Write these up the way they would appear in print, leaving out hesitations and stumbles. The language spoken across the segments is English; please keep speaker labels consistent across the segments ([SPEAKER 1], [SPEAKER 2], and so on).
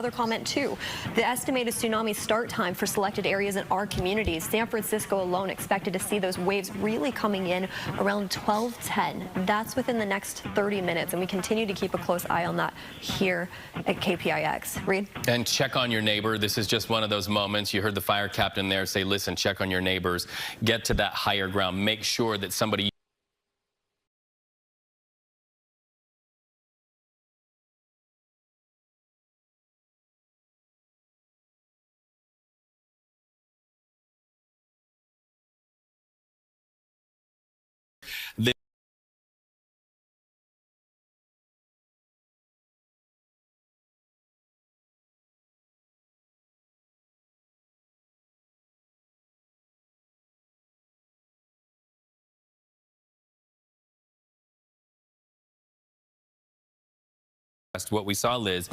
[SPEAKER 1] Other comment too, the estimated tsunami start time for selected areas in our communities. San Francisco alone expected to see those waves really coming in around 12:10. That's within the next 30 minutes, and we continue to keep a close eye on that here at KPIX. Reed?
[SPEAKER 2] And check on your neighbor. This is just one of those moments. You heard the fire captain there say, listen, check on your neighbors. Get to that higher ground. Make sure that somebody what we saw, Liz,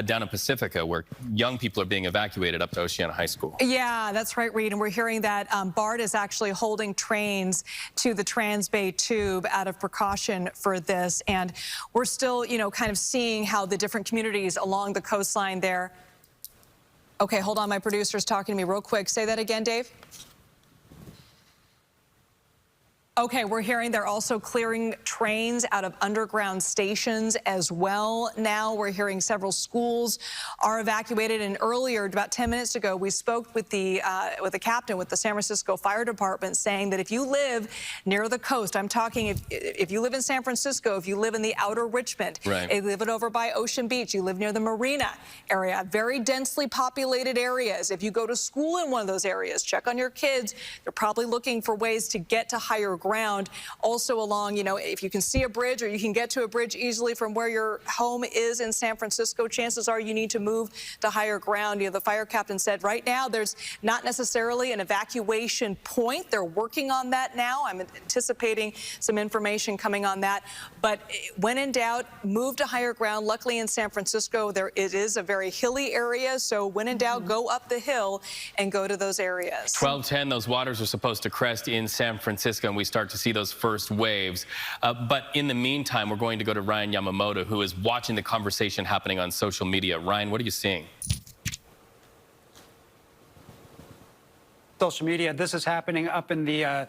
[SPEAKER 2] down in Pacifica, where young people are being evacuated up to Oceana High School.
[SPEAKER 3] Yeah, that's right, Reed. And we're hearing that BART is actually holding trains to the Transbay Tube out of precaution for this. And we're still, kind of seeing how the different communities along the coastline there. Okay, hold on. My producer's talking to me real quick. Say that again, Dave. Okay, we're hearing they're also clearing trains out of underground stations as well. Now we're hearing several schools are evacuated. And earlier, about 10 minutes ago, we spoke with the captain with the San Francisco Fire Department, saying that if you live near the coast, I'm talking if you live in San Francisco, if you live in the outer Richmond,
[SPEAKER 2] right,
[SPEAKER 3] if you live over by Ocean Beach, you live near the Marina area, very densely populated areas. If you go to school in one of those areas, check on your kids. They're probably looking for ways to get to higher ground. Also along, if you can see a bridge or you can get to a bridge easily from where your home is in San Francisco, chances are you need to move to higher ground. The fire captain said right now there's not necessarily an evacuation point. They're working on that now. I'm anticipating some information coming on that. But when in doubt, move to higher ground. Luckily in San Francisco, it is a very hilly area. So when in doubt, go up the hill and go to those areas.
[SPEAKER 2] 12:10, those waters are supposed to crest in San Francisco, and we start to see those first waves. But in the meantime, we're going to go to Ryan Yamamoto, who is watching the conversation happening on social media. Ryan, what are you seeing?
[SPEAKER 4] Social media. This is happening up in the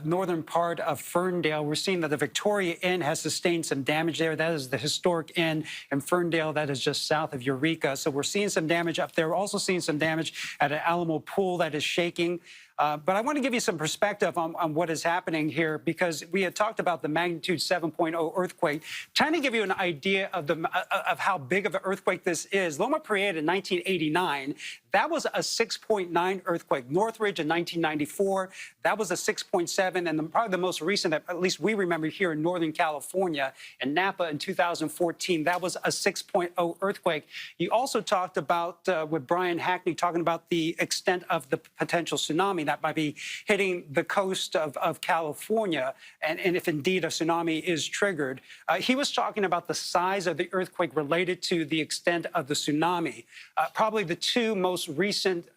[SPEAKER 4] northern part of Ferndale. We're seeing that the Victoria Inn has sustained some damage there. That is the historic inn in Ferndale that is just south of Eureka. So we're seeing some damage up there. We're also seeing some damage at an Alamo pool that is shaking. But I want to give you some perspective on what is happening here, because we had talked about the magnitude 7.0 earthquake. Trying to give you an idea of how big of an earthquake this is. Loma Prieta in 1989, that was a 6.9 earthquake. Northridge in 1994, that was a 6.7. And probably the most recent that at least we remember here in Northern California, in Napa in 2014, that was a 6.0 earthquake. You also talked about, with Brian Hackney, talking about the extent of the potential tsunami that might be hitting the coast of California, and if indeed a tsunami is triggered. He was talking about the size of the earthquake related to the extent of the tsunami. Probably the two most recent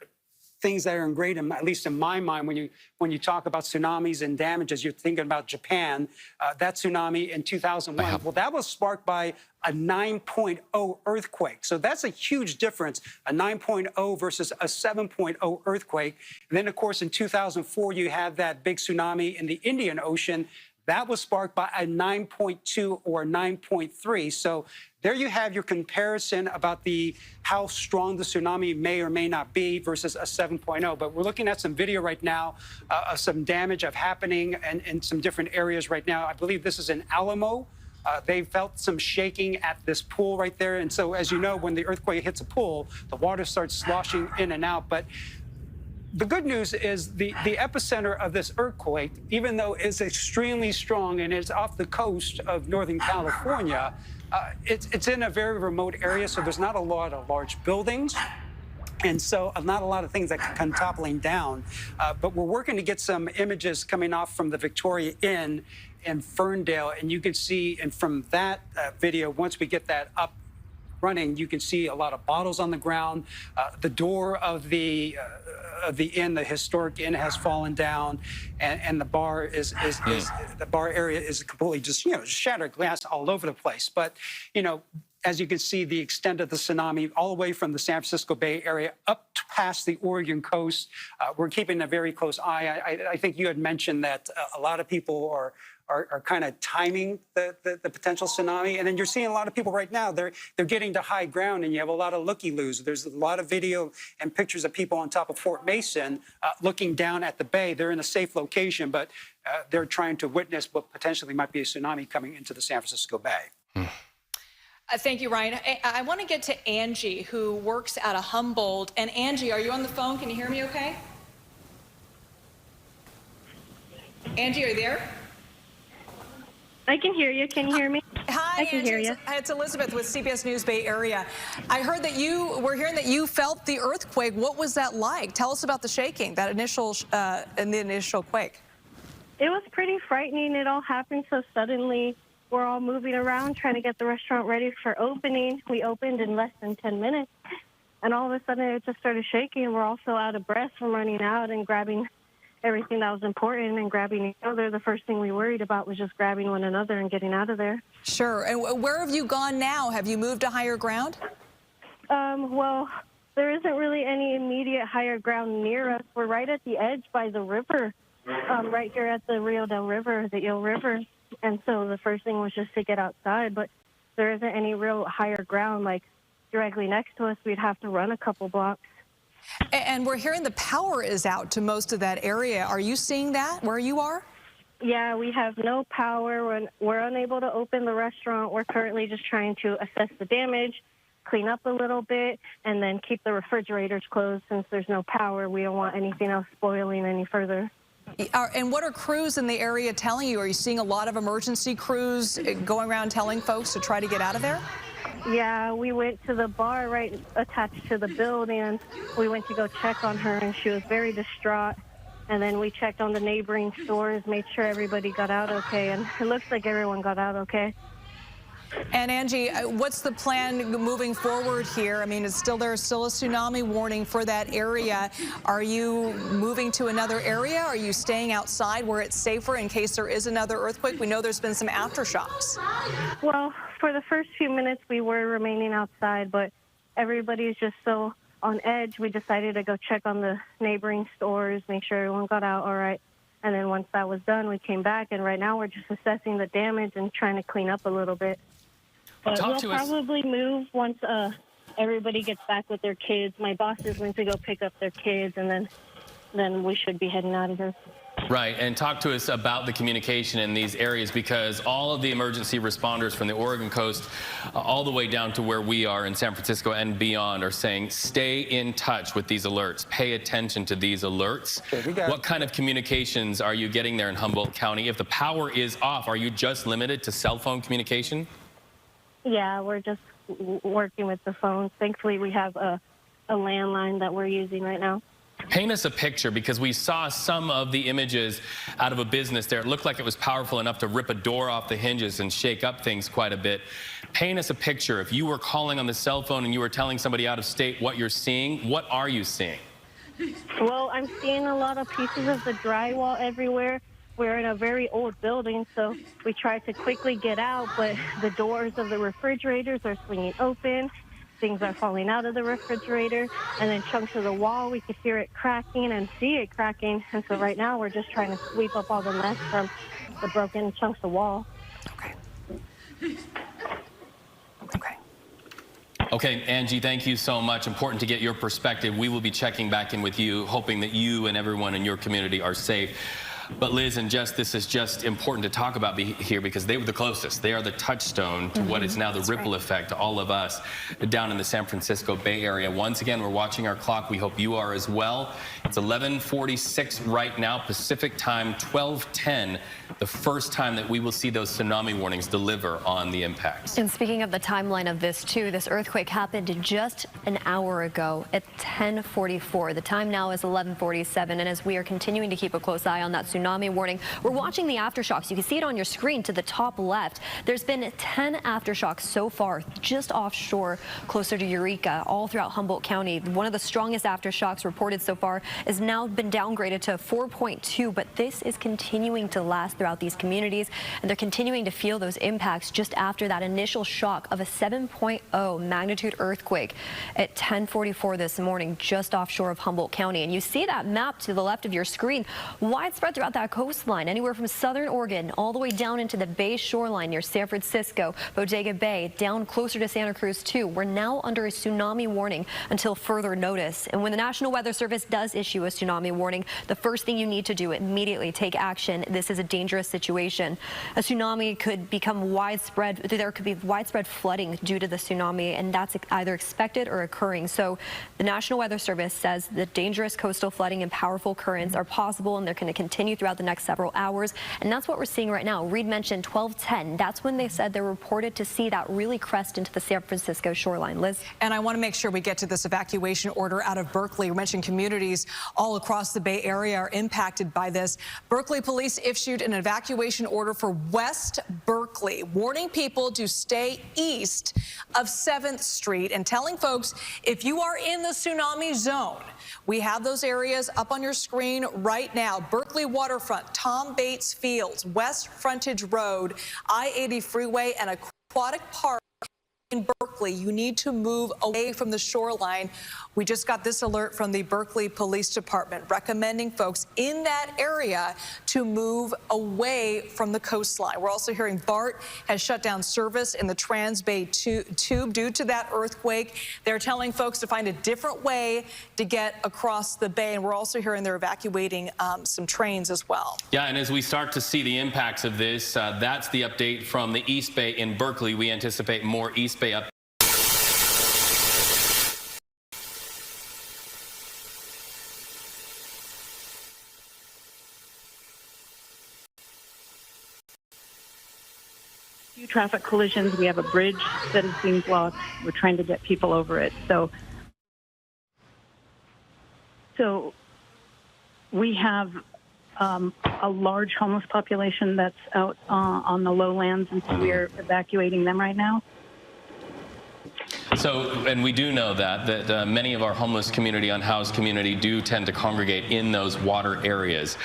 [SPEAKER 4] things that are ingrained, at least in my mind, when you talk about tsunamis and damages, you're thinking about Japan. That tsunami in 2001, well, that was sparked by a 9.0 earthquake. So that's a huge difference, a 9.0 versus a 7.0 earthquake. And then, of course, in 2004, you had that big tsunami in the Indian Ocean. That was sparked by a 9.2 or 9.3. So there you have your comparison about how strong the tsunami may or may not be versus a 7.0. But we're looking at some video right now of some damage happening in some different areas right now. I believe this is in Alamo. They felt some shaking at this pool right there. And so, as you know, when the earthquake hits a pool, the water starts sloshing in and out. But the good news is the epicenter of this earthquake, even though it's extremely strong and it's off the coast of Northern California, it's in a very remote area, so there's not a lot of large buildings. And so not a lot of things that can come toppling down. But we're working to get some images coming off from the Victoria Inn in Ferndale. And you can see, and from that video, once we get that up running, you can see a lot of bottles on the ground. The door of the inn, the historic inn, has fallen down, and the bar the bar area is completely just shattered glass all over the place. But as you can see, the extent of the tsunami all the way from the San Francisco Bay Area up past the Oregon coast. We're keeping a very close eye. I think you had mentioned that a lot of people are kind of timing the potential tsunami. And then you're seeing a lot of people right now, they're getting to high ground, and you have a lot of looky-loos. There's a lot of video and pictures of people on top of Fort Mason looking down at the bay. They're in a safe location, but they're trying to witness what potentially might be a tsunami coming into the San Francisco Bay.
[SPEAKER 3] Thank you, Ryan. I want to get to Angie, who works out of Humboldt. And Angie, are you on the phone? Can you hear me okay? Angie, are you there?
[SPEAKER 5] I can hear you. Can you hear me?
[SPEAKER 3] Hi,
[SPEAKER 5] I can
[SPEAKER 3] Angie.
[SPEAKER 5] hear you.
[SPEAKER 3] It's Elizabeth with CBS News Bay Area. I heard that we're hearing that you felt the earthquake. What was that like? Tell us about the shaking, that initial quake.
[SPEAKER 5] It was pretty frightening. It all happened so suddenly. We're all moving around trying to get the restaurant ready for opening. We opened in less than 10 minutes, and all of a sudden it just started shaking. We're all so out of breath from running out and grabbing everything that was important and grabbing each other. The first thing we worried about was just grabbing one another and getting out of there.
[SPEAKER 3] Sure. And where have you gone now? Have you moved to higher ground?
[SPEAKER 5] Well, there isn't really any immediate higher ground near us. We're right at the edge by the river, right here at the Rio del River, the Eel River. And so the first thing was just to get outside, but there isn't any real higher ground like directly next to us. We'd have to run a couple blocks.
[SPEAKER 3] And we're hearing the power is out to most of that area. Are you seeing that where you are?
[SPEAKER 5] Yeah, we have no power. We're unable to open the restaurant. We're currently just trying to assess the damage, clean up a little bit, and then keep the refrigerators closed. Since there's no power, we don't want anything else spoiling any further.
[SPEAKER 3] And what are crews in the area telling you? Are you seeing a lot of emergency crews going around telling folks to try to get out of there?
[SPEAKER 5] Yeah, we went to the bar right attached to the building. We went to go check on her, and she was very distraught. And then we checked on the neighboring stores, made sure everybody got out okay, and it looks like everyone got out okay.
[SPEAKER 3] And Angie, what's the plan moving forward here? I mean, there's still a tsunami warning for that area. Are you moving to another area? Are you staying outside where it's safer in case there is another earthquake? We know there's been some aftershocks.
[SPEAKER 5] Well, for the first few minutes, we were remaining outside, but everybody's just so on edge. We decided to go check on the neighboring stores, make sure everyone got out all right. And then once that was done, we came back, and right now we're just assessing the damage and trying to clean up a little bit. But we'll probably move once everybody gets back with their kids. My bosses went to go pick up their kids, and then we should be heading out of here.
[SPEAKER 2] Right, and talk to us about the communication in these areas, because all of the emergency responders from the Oregon coast all the way down to where we are in San Francisco and beyond are saying stay in touch with these alerts, pay attention to these alerts. What kind of communications are you getting there in Humboldt County? If the power is off, are you just limited to cell phone communication?
[SPEAKER 5] Yeah, we're just working with the phones. Thankfully, we have a landline that we're using right now.
[SPEAKER 2] Paint us a picture, because we saw some of the images out of a business there. It looked like it was powerful enough to rip a door off the hinges and shake up things quite a bit. Paint us a picture. If you were calling on the cell phone and you were telling somebody out of state what you're seeing, what are you seeing?
[SPEAKER 5] Well, I'm seeing a lot of pieces of the drywall everywhere. We're in a very old building, so we tried to quickly get out, but the doors of the refrigerators are swinging open. Things are falling out of the refrigerator, and then chunks of the wall, we could hear it cracking and see it cracking. And so right now we're just trying to sweep up all the mess from the broken chunks of wall.
[SPEAKER 2] Okay, Angie, thank you so much. Important to get your perspective. We will be checking back in with you, hoping that you and everyone in your community are safe. But Liz and Jess, this is just important to talk about here, because they were the closest. They are the touchstone to what is now the ripple effect to all of us down in the San Francisco Bay Area. Once again, we're watching our clock. We hope you are as well. It's 11:46 right now, Pacific time, 12:10, the first time that we will see those tsunami warnings deliver on the impacts.
[SPEAKER 1] And speaking of the timeline of this, too, this earthquake happened just an hour ago at 10:44. The time now is 11:47, and as we are continuing to keep a close eye on that tsunami warning. We're watching the aftershocks. You can see it on your screen to the top left. There's been 10 aftershocks so far just offshore closer to Eureka all throughout Humboldt County. One of the strongest aftershocks reported so far has now been downgraded to 4.2, but this is continuing to last throughout these communities, and they're continuing to feel those impacts just after that initial shock of a 7.0 magnitude earthquake at 10:44 this morning just offshore of Humboldt County. And you see that map to the left of your screen, widespread throughout that coastline, anywhere from southern Oregon all the way down into the Bay shoreline near San Francisco, Bodega Bay, down closer to Santa Cruz too. We're now under a tsunami warning until further notice. And when the National Weather Service does issue a tsunami warning, the first thing you need to do, immediately take action. This is a dangerous situation. A tsunami could become widespread. There could be widespread flooding due to the tsunami, and that's either expected or occurring. So the National Weather Service says that dangerous coastal flooding and powerful currents are possible, and they're going to continue throughout the next several hours. And that's what we're seeing right now. Reed mentioned 12:10. That's when they said they're reported to see that really crest into the San Francisco shoreline. Liz?
[SPEAKER 3] And I want to make sure we get to this evacuation order out of Berkeley. We mentioned communities all across the Bay Area are impacted by this. Berkeley police issued an evacuation order for West Berkeley, warning people to stay east of 7th Street and telling folks if you are in the tsunami zone, we have those areas up on your screen right now. Berkeley Waterfront, Tom Bates Fields, West Frontage Road, I-80 Freeway, and Aquatic Park. In Berkeley, you need to move away from the shoreline. We just got this alert from the Berkeley Police Department recommending folks in that area to move away from the coastline. We're also hearing BART has shut down service in the Trans Bay Tube due to that earthquake. They're telling folks to find a different way to get across the bay, and we're also hearing they're evacuating some trains as well.
[SPEAKER 2] Yeah, and as we start to see the impacts of this, that's the update from the East Bay in Berkeley. We anticipate more East Bay up.
[SPEAKER 6] Few traffic collisions. We have a bridge that is being blocked. We're trying to get people over it. So we have a large homeless population that's out on the lowlands, and so we're evacuating them right now.
[SPEAKER 2] So, and we do know that many of our homeless community, unhoused community, do tend to congregate in those water areas.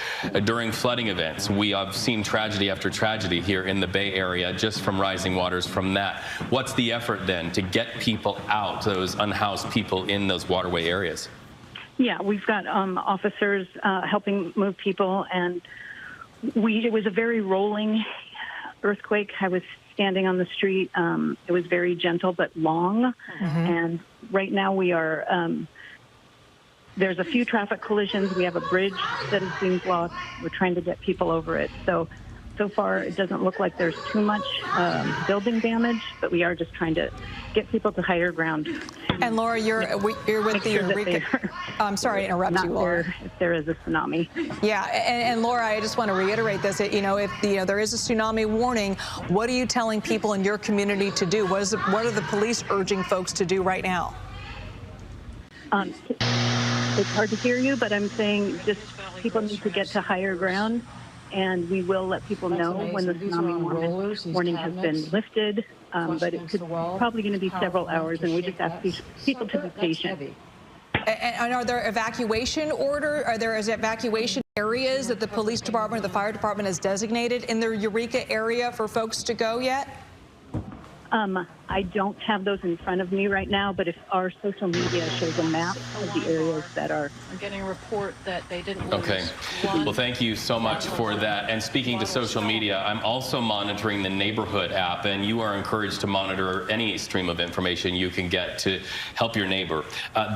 [SPEAKER 2] During flooding events, we have seen tragedy after tragedy here in the Bay Area just from rising waters from that. What's the effort then to get people out, those unhoused people in those waterway areas?
[SPEAKER 6] Yeah, we've got officers helping move people, and it was a very rolling earthquake. I was standing on the street. It was very gentle but long, and right now we are, there's a few traffic collisions. We have a bridge that is being blocked. We're trying to get people over it. So far it doesn't look like there's too much building damage, but we are just trying to get people to higher ground.
[SPEAKER 3] And Laura, you're with the Eureka. I'm sorry to interrupt you, Laura.
[SPEAKER 6] If there is a tsunami.
[SPEAKER 3] Yeah, and Laura, I just want to reiterate this. If there is a tsunami warning, what are you telling people in your community to do? What are the police urging folks to do right now?
[SPEAKER 6] It's hard to hear you, but I'm saying just people need to get to higher ground, and we will let people know when the tsunami warning has been lifted. But it's probably going to be several hours, and we just ask people to be patient.
[SPEAKER 3] And are there evacuation evacuation areas that the police department or the fire department has designated in the Eureka area for folks to go yet?
[SPEAKER 6] I don't have those in front of me right now, but if our social media shows a map of the areas that are...
[SPEAKER 7] I'm getting a report that they didn't lose.
[SPEAKER 2] Okay. Well, thank you so much for that. And speaking to social media, I'm also monitoring the Neighborhood app, and you are encouraged to monitor any stream of information you can get to help your neighbor.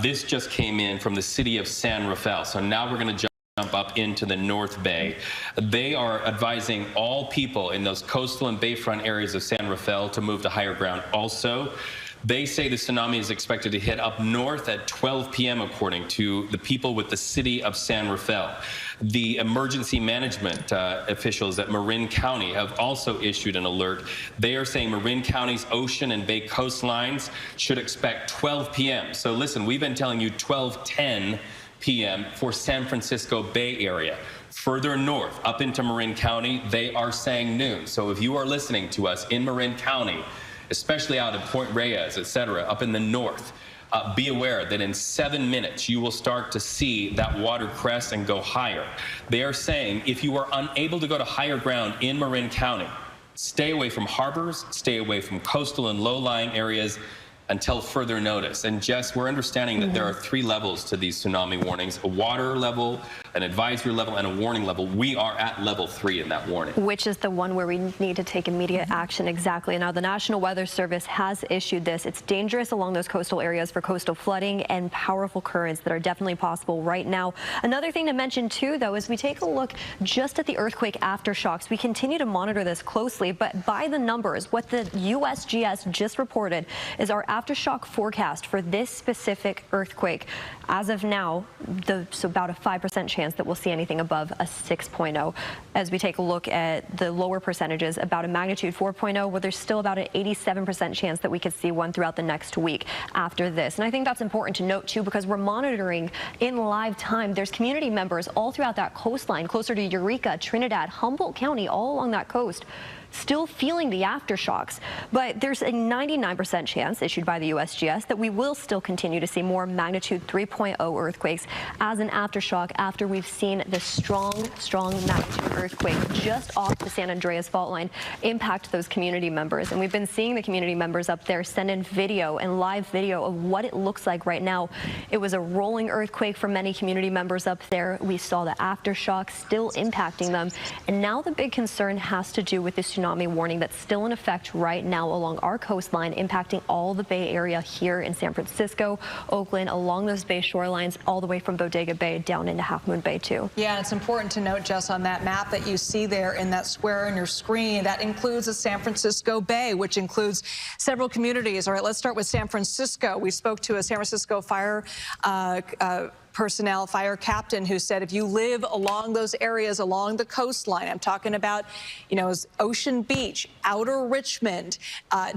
[SPEAKER 2] This just came in from the city of San Rafael. So now we're going to jump up into the North Bay. They are advising all people in those coastal and bayfront areas of San Rafael to move to higher ground. Also, they say the tsunami is expected to hit up north at 12 p.m. according to the people with the city of San Rafael. The emergency management officials at Marin County have also issued an alert. They are saying Marin County's ocean and bay coastlines should expect 12 p.m. So listen, we've been telling you 12:10 p.m. for San Francisco Bay Area. Further north, up into Marin County, they are saying noon. So if you are listening to us in Marin County, especially out at Point Reyes, etc., up in the north, be aware that in 7 minutes you will start to see that water crest and go higher. They are saying if you are unable to go to higher ground in Marin County, stay away from harbors, stay away from coastal and low-lying areas until further notice. And Jess, we're understanding that there are 3 levels to these tsunami warnings: a water level, an advisory level, and a warning level. We are at level 3 in that warning.
[SPEAKER 1] Which is the one where we need to take immediate action. Exactly. Now, the National Weather Service has issued this. It's dangerous along those coastal areas for coastal flooding and powerful currents that are definitely possible right now. Another thing to mention, too, though, is we take a look just at the earthquake aftershocks. We continue to monitor this closely, but by the numbers, what the USGS just reported is our aftershock forecast for this specific earthquake. As of now, so about a 5% chance that we'll see anything above a 6.0. As we take a look at the lower percentages, about a magnitude 4.0, where there's still about an 87% chance that we could see one throughout the next week after this. And I think that's important to note, too, because we're monitoring in live time. There's community members all throughout that coastline, closer to Eureka, Trinidad, Humboldt County, all along that coast, still feeling the aftershocks. But there's a 99% chance, issued by the USGS, that we will still continue to see more magnitude 3.0 earthquakes as an aftershock after we've seen the strong magnitude earthquake just off the San Andreas fault line impact those community members. And we've been seeing the community members up there send in video and live video of what it looks like right now. It was a rolling earthquake for many community members up there. We saw the aftershock still impacting them. And now the big concern has to do with this tsunami warning that's still in effect right now along our coastline, impacting all the Bay Area here in San Francisco, Oakland, along those bay shorelines, all the way from Bodega Bay down into Half Moon Bay, too.
[SPEAKER 3] Yeah, it's important to note, Jess, on that map that you see there in that square on your screen, that includes the San Francisco Bay, which includes several communities. All right, let's start with San Francisco. We spoke to a San Francisco fire personnel, fire captain, who said if you live along those areas along the coastline, I'm talking about, you know, Ocean Beach, outer Richmond,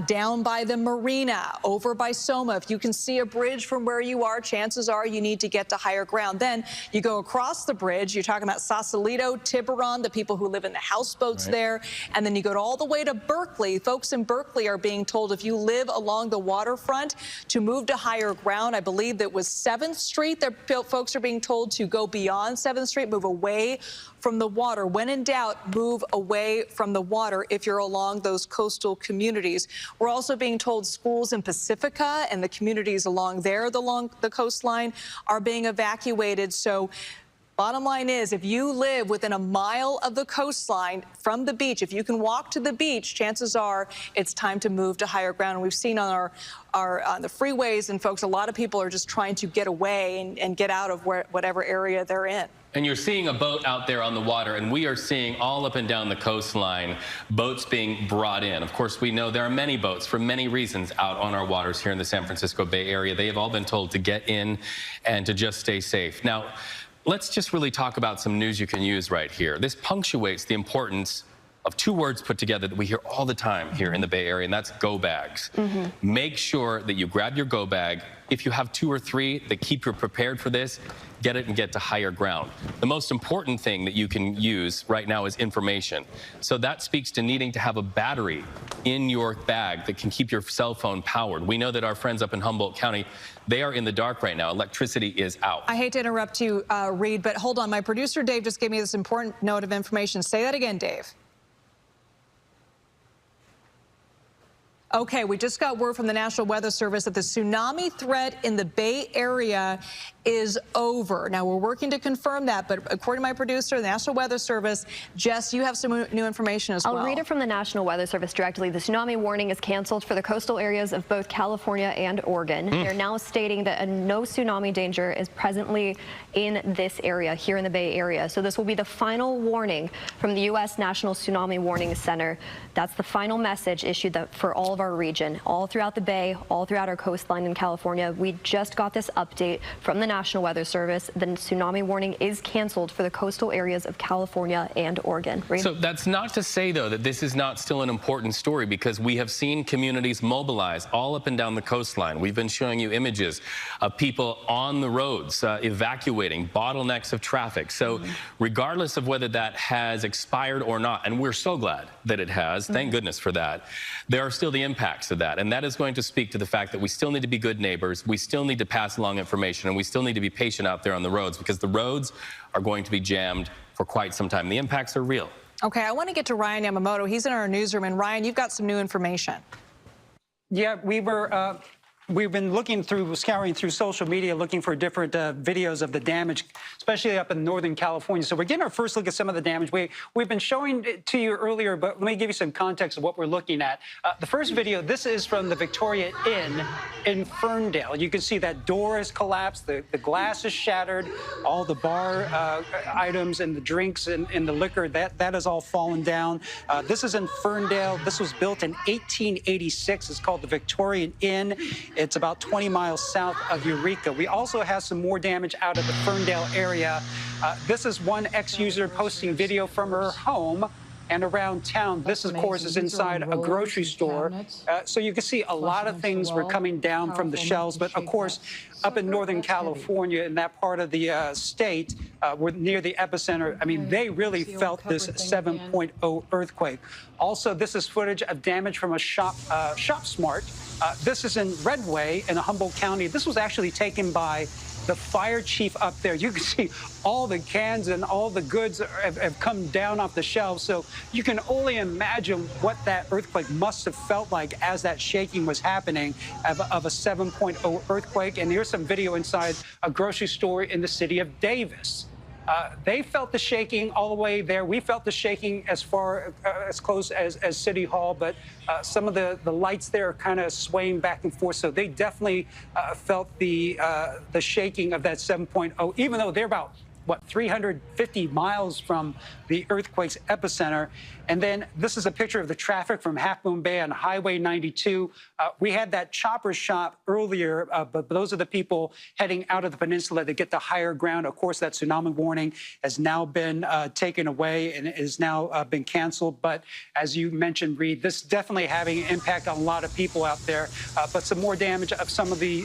[SPEAKER 3] down by the marina, over by Soma, if you can see a bridge from where you are, chances are you need to get to higher ground. Then you go across the bridge, you're talking about Sausalito, Tiburon, the people who live in the houseboats there, and then you go all the way to Berkeley. Folks in Berkeley are being told if you live along the waterfront to move to higher ground. I believe that was 7th Street. Folks are being told to go beyond 7th Street, move away from the water. When in doubt, move away from the water if you're along those coastal communities. We're also being told schools in Pacifica and the communities along there, along the coastline, are being evacuated. So bottom line is, if you live within a mile of the coastline from the beach, if you can walk to the beach, chances are it's time to move to higher ground. And we've seen on on the freeways, and folks, a lot of people are just trying to get away and get out of whatever area they're in.
[SPEAKER 2] And you're seeing a boat out there on the water, and we are seeing all up and down the coastline boats being brought in. Of course, we know there are many boats for many reasons out on our waters here in the San Francisco Bay Area. They have all been told to get in and to just stay safe. Now, let's just really talk about some news you can use right here. This punctuates the importance of 2 words put together that we hear all the time here in the Bay Area, and that's go bags. Make sure that you grab your go bag. If you have 2 or 3 that keep you prepared for this, get it and get to higher ground. The most important thing that you can use right now is information. So that speaks to needing to have a battery in your bag that can keep your cell phone powered. We know that our friends up in Humboldt County, they are in the dark right now. Electricity is out.
[SPEAKER 3] I hate to interrupt you, Reed, but hold on. My producer, Dave, just gave me this important note of information. Say that again, Dave. Okay, we just got word from the National Weather Service that the tsunami threat in the Bay Area is over. Now, we're working to confirm that, but according to my producer, the National Weather Service, Jess, you have some new information as well.
[SPEAKER 1] I'll read it from the National Weather Service directly. The tsunami warning is canceled for the coastal areas of both California and Oregon. They're now stating that no tsunami danger is presently in this area, here in the Bay Area. So this will be the final warning from the U.S. National Tsunami Warning Center. That's the final message issued for all of our our region, all throughout the Bay, all throughout our coastline in California. We just got this update from the National Weather Service. The tsunami warning is canceled for the coastal areas of California and Oregon. Reed?
[SPEAKER 2] So that's not to say, though, that this is not still an important story, because we have seen communities mobilize all up and down the coastline. We've been showing you images of people on the roads evacuating, bottlenecks of traffic. So regardless of whether that has expired or not, and we're so glad that it has, thank goodness for that, there are still the impacts of that. And that is going to speak to the fact that we still need to be good neighbors, we still need to pass along information, and we still need to be patient out there on the roads, because the roads are going to be jammed for quite some time. The impacts are real.
[SPEAKER 3] Okay, I want to get to Ryan Yamamoto. He's in our newsroom. And Ryan, you've got some new information.
[SPEAKER 4] Yeah, we've been scouring through social media, looking for different videos of the damage, especially up in Northern California. So we're getting our first look at some of the damage. We've been showing it to you earlier, but let me give you some context of what we're looking at. The first video, this is from the Victoria Inn in Ferndale. You can see that door has collapsed, the glass is shattered, all the bar items and the drinks and the liquor, that has all fallen down. This is in Ferndale. This was built in 1886. It's called the Victorian Inn. It's about 20 miles south of Eureka. We also have some more damage out of the Ferndale area. This is one ex-user posting video from her home and around town. This, of course, is inside a grocery store. So you can see a lot of things were coming down from the shelves. But, of course, up in Northern California, in that part of the state, we're near the epicenter. I mean, they really felt this 7.0 earthquake. Also, this is footage of damage from a ShopSmart. This is in Redway in Humboldt County. This was actually taken by the fire chief up there. You can see all the cans and all the goods have come down off the shelves. So you can only imagine what that earthquake must have felt like as that shaking was happening of a 7.0 earthquake. And here's some video inside a grocery store in the city of Davis. They felt the shaking all the way there. We felt the shaking as far as close as City Hall, but some of the lights there are kind of swaying back and forth. So they definitely felt the shaking of that 7.0, even though they're about, 350 miles from the earthquake's epicenter. And then this is a picture of the traffic from Half Moon Bay on Highway 92. We had that chopper shop earlier, but those are the people heading out of the peninsula to get to higher ground. Of course, that tsunami warning has now been taken away and is now been canceled. But as you mentioned, Reed, this is definitely having an impact on a lot of people out there. But some more damage of some of the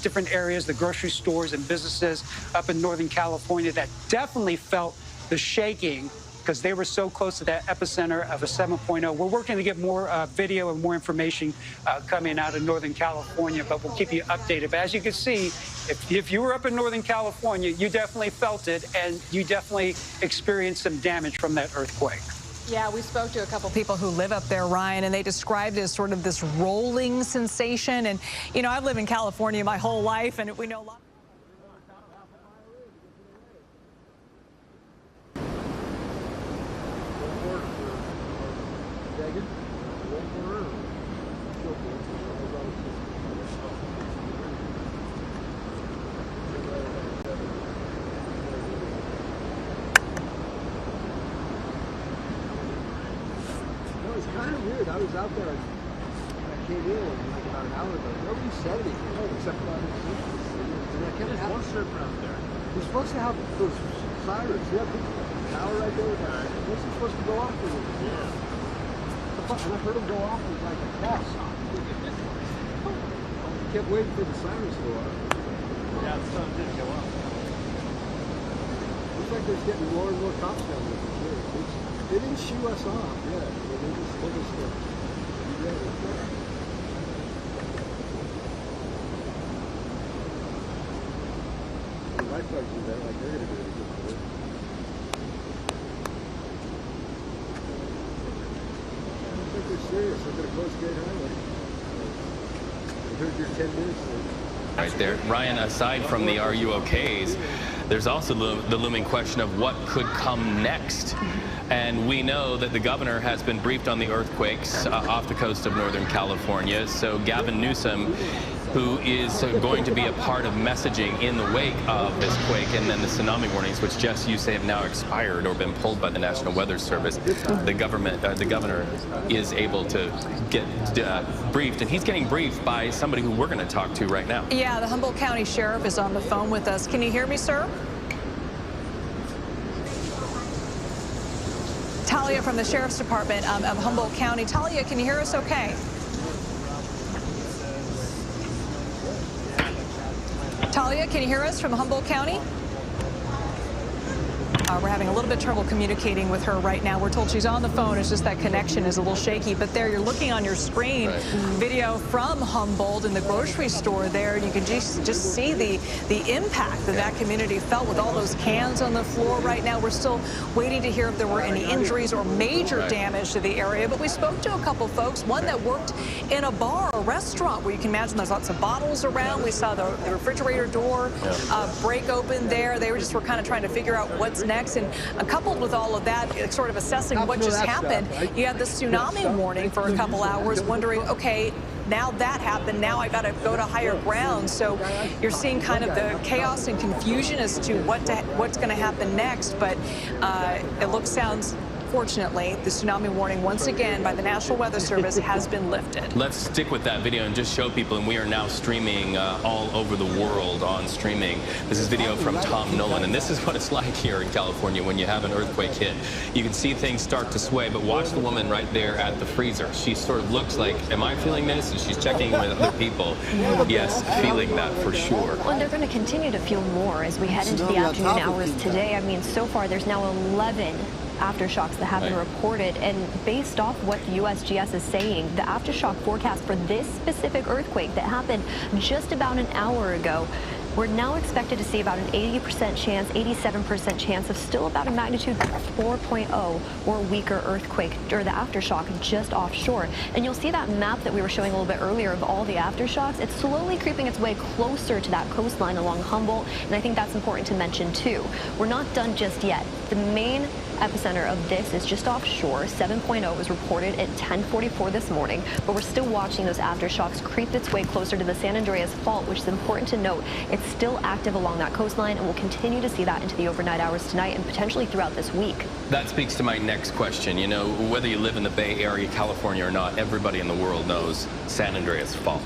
[SPEAKER 4] different areas, the grocery stores and businesses up in Northern California that definitely felt the shaking because they were so close to that epicenter of a 7.0. We're working to get more video and more information coming out of Northern California, but we'll keep you updated. But as you can see, if you were up in Northern California, you definitely felt it, and you definitely experienced some damage from that earthquake.
[SPEAKER 3] Yeah, we spoke to a couple people who live up there, Ryan, and they described it as sort of this rolling sensation. And, you know, I've lived in California my whole life, and we know a lot.
[SPEAKER 8] Kind of weird. I was out there. I came in like about an hour ago. Nobody said anything except for and I kept having one surfer out there. We're supposed to have those sirens. Yeah, big tower right there. What's it supposed to go off for? Yeah. And I heard them go off with like a test. I kept waiting for the sirens to go off. Yeah, the sun did go off. Looks like there's getting more and more cops down there for sure. They didn't shoo us off, yeah. They just told us to be ready. The lifeguards do that like they're going to do it again for it. I don't think they're serious. They're going to close Gate Highway. I heard your 10 minutes there.
[SPEAKER 2] Right there. Ryan, aside from the "Are you okays," there's also the looming question of what could come next. And we know that the governor has been briefed on the earthquakes off the coast of Northern California. So Gavin Newsom who is going to be a part of messaging in the wake of this quake and then the tsunami warnings, which, Jess, you say have now expired or been pulled by the National Weather Service. The governor is able to get briefed, and he's getting briefed by somebody who we're going to talk to right now.
[SPEAKER 3] Yeah, the Humboldt County Sheriff is on the phone with us. Can you hear me, sir? Talia from the Sheriff's Department of Humboldt County. Talia, can you hear us okay? Talia, can you hear us from Humboldt County? We're having a little bit of trouble communicating with her right now. We're told she's on the phone. It's just that connection is a little shaky. But there, you're looking on your screen, video from Humboldt in the grocery store there. You can just see the impact that community felt with all those cans on the floor right now. We're still waiting to hear if there were any injuries or major damage to the area. But we spoke to a couple folks, one that worked in a bar, a restaurant, where you can imagine there's lots of bottles around. We saw the refrigerator door break open there. They were kind of trying to figure out what's next. And coupled with all of that, sort of assessing what just happened, you had the tsunami warning for a couple hours, wondering, okay, now that happened, now I got to go to higher ground. So you're seeing kind of the chaos and confusion as to what's going to happen next. But sounds, fortunately, the tsunami warning once again by the National Weather Service has been lifted.
[SPEAKER 2] Let's stick with that video and just show people, and we are now streaming all over the world on streaming. This is video from Tom Nolan, and this is what it's like here in California when you have an earthquake hit. You can see things start to sway, but watch the woman right there at the freezer. She sort of looks like, am I feeling this? And she's checking with other people. Yes, feeling that for sure.
[SPEAKER 1] Well, and they're going to continue to feel more as we head into the afternoon hours today. I mean, so far there's now 11 aftershocks that have been reported, and based off what the USGS is saying, the aftershock forecast for this specific earthquake that happened just about an hour ago, we're now expected to see about an 80% chance, 87% chance of still about a magnitude 4.0 or weaker earthquake or the aftershock just offshore. And you'll see that map that we were showing a little bit earlier of all the aftershocks. It's slowly creeping its way closer to that coastline along Humboldt, and I think that's important to mention too. We're not done just yet. The main epicenter of this is just offshore. 7.0 was reported at 10:44 this morning, but we're still watching those aftershocks creep its way closer to the San Andreas Fault, which is important to note. It's still active along that coastline, and we'll continue to see that into the overnight hours tonight and potentially throughout this week.
[SPEAKER 2] That speaks to my next question. You know, whether you live in the Bay Area, California or not, everybody in the world knows San Andreas Fault.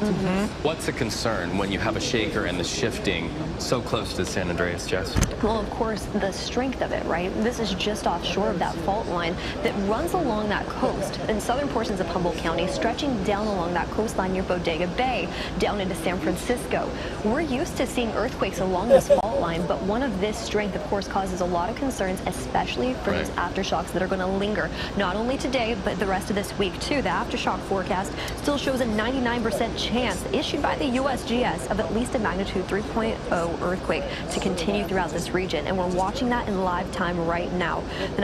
[SPEAKER 2] What's a concern when you have a shaker and the shifting so close to San Andreas, Jess?
[SPEAKER 1] Well, of course, the strength of it, right? This is just offshore of that fault line that runs along that coast in southern portions of Humboldt County, stretching down along that coastline near Bodega Bay, down into San Francisco. We're used to seeing earthquakes along this fault line, but one of this strength, of course, causes a lot of concerns, especially for these aftershocks that are going to linger, not only today, but the rest of this week, too. The aftershock forecast still shows a 99% chance issued by the USGS of at least a magnitude 3.0 earthquake to continue throughout this region, and we're watching that in live time right now. The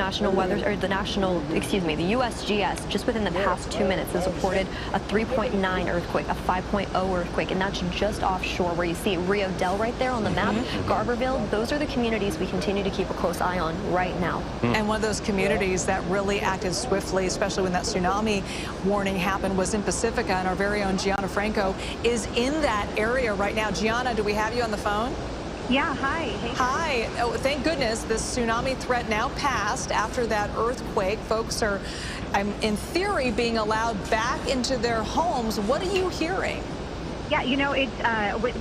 [SPEAKER 1] the USGS, just within the past 2 minutes, has reported a 3.9 earthquake, a 5.0 earthquake, and that's just offshore where you see Rio Del right there on the map, Garberville. Those are the communities we continue to keep a close eye on right now.
[SPEAKER 3] And one of those communities that really acted swiftly, especially when that tsunami warning happened, was in Pacifica, and our very own Gianna Franco is in that area right now. Gianna, do we have you on the phone?
[SPEAKER 9] Yeah, hi. Hey.
[SPEAKER 3] Hi. Oh, thank goodness the tsunami threat now passed after that earthquake. Folks are, in theory, being allowed back into their homes. What are you hearing?
[SPEAKER 9] Yeah, you know, it's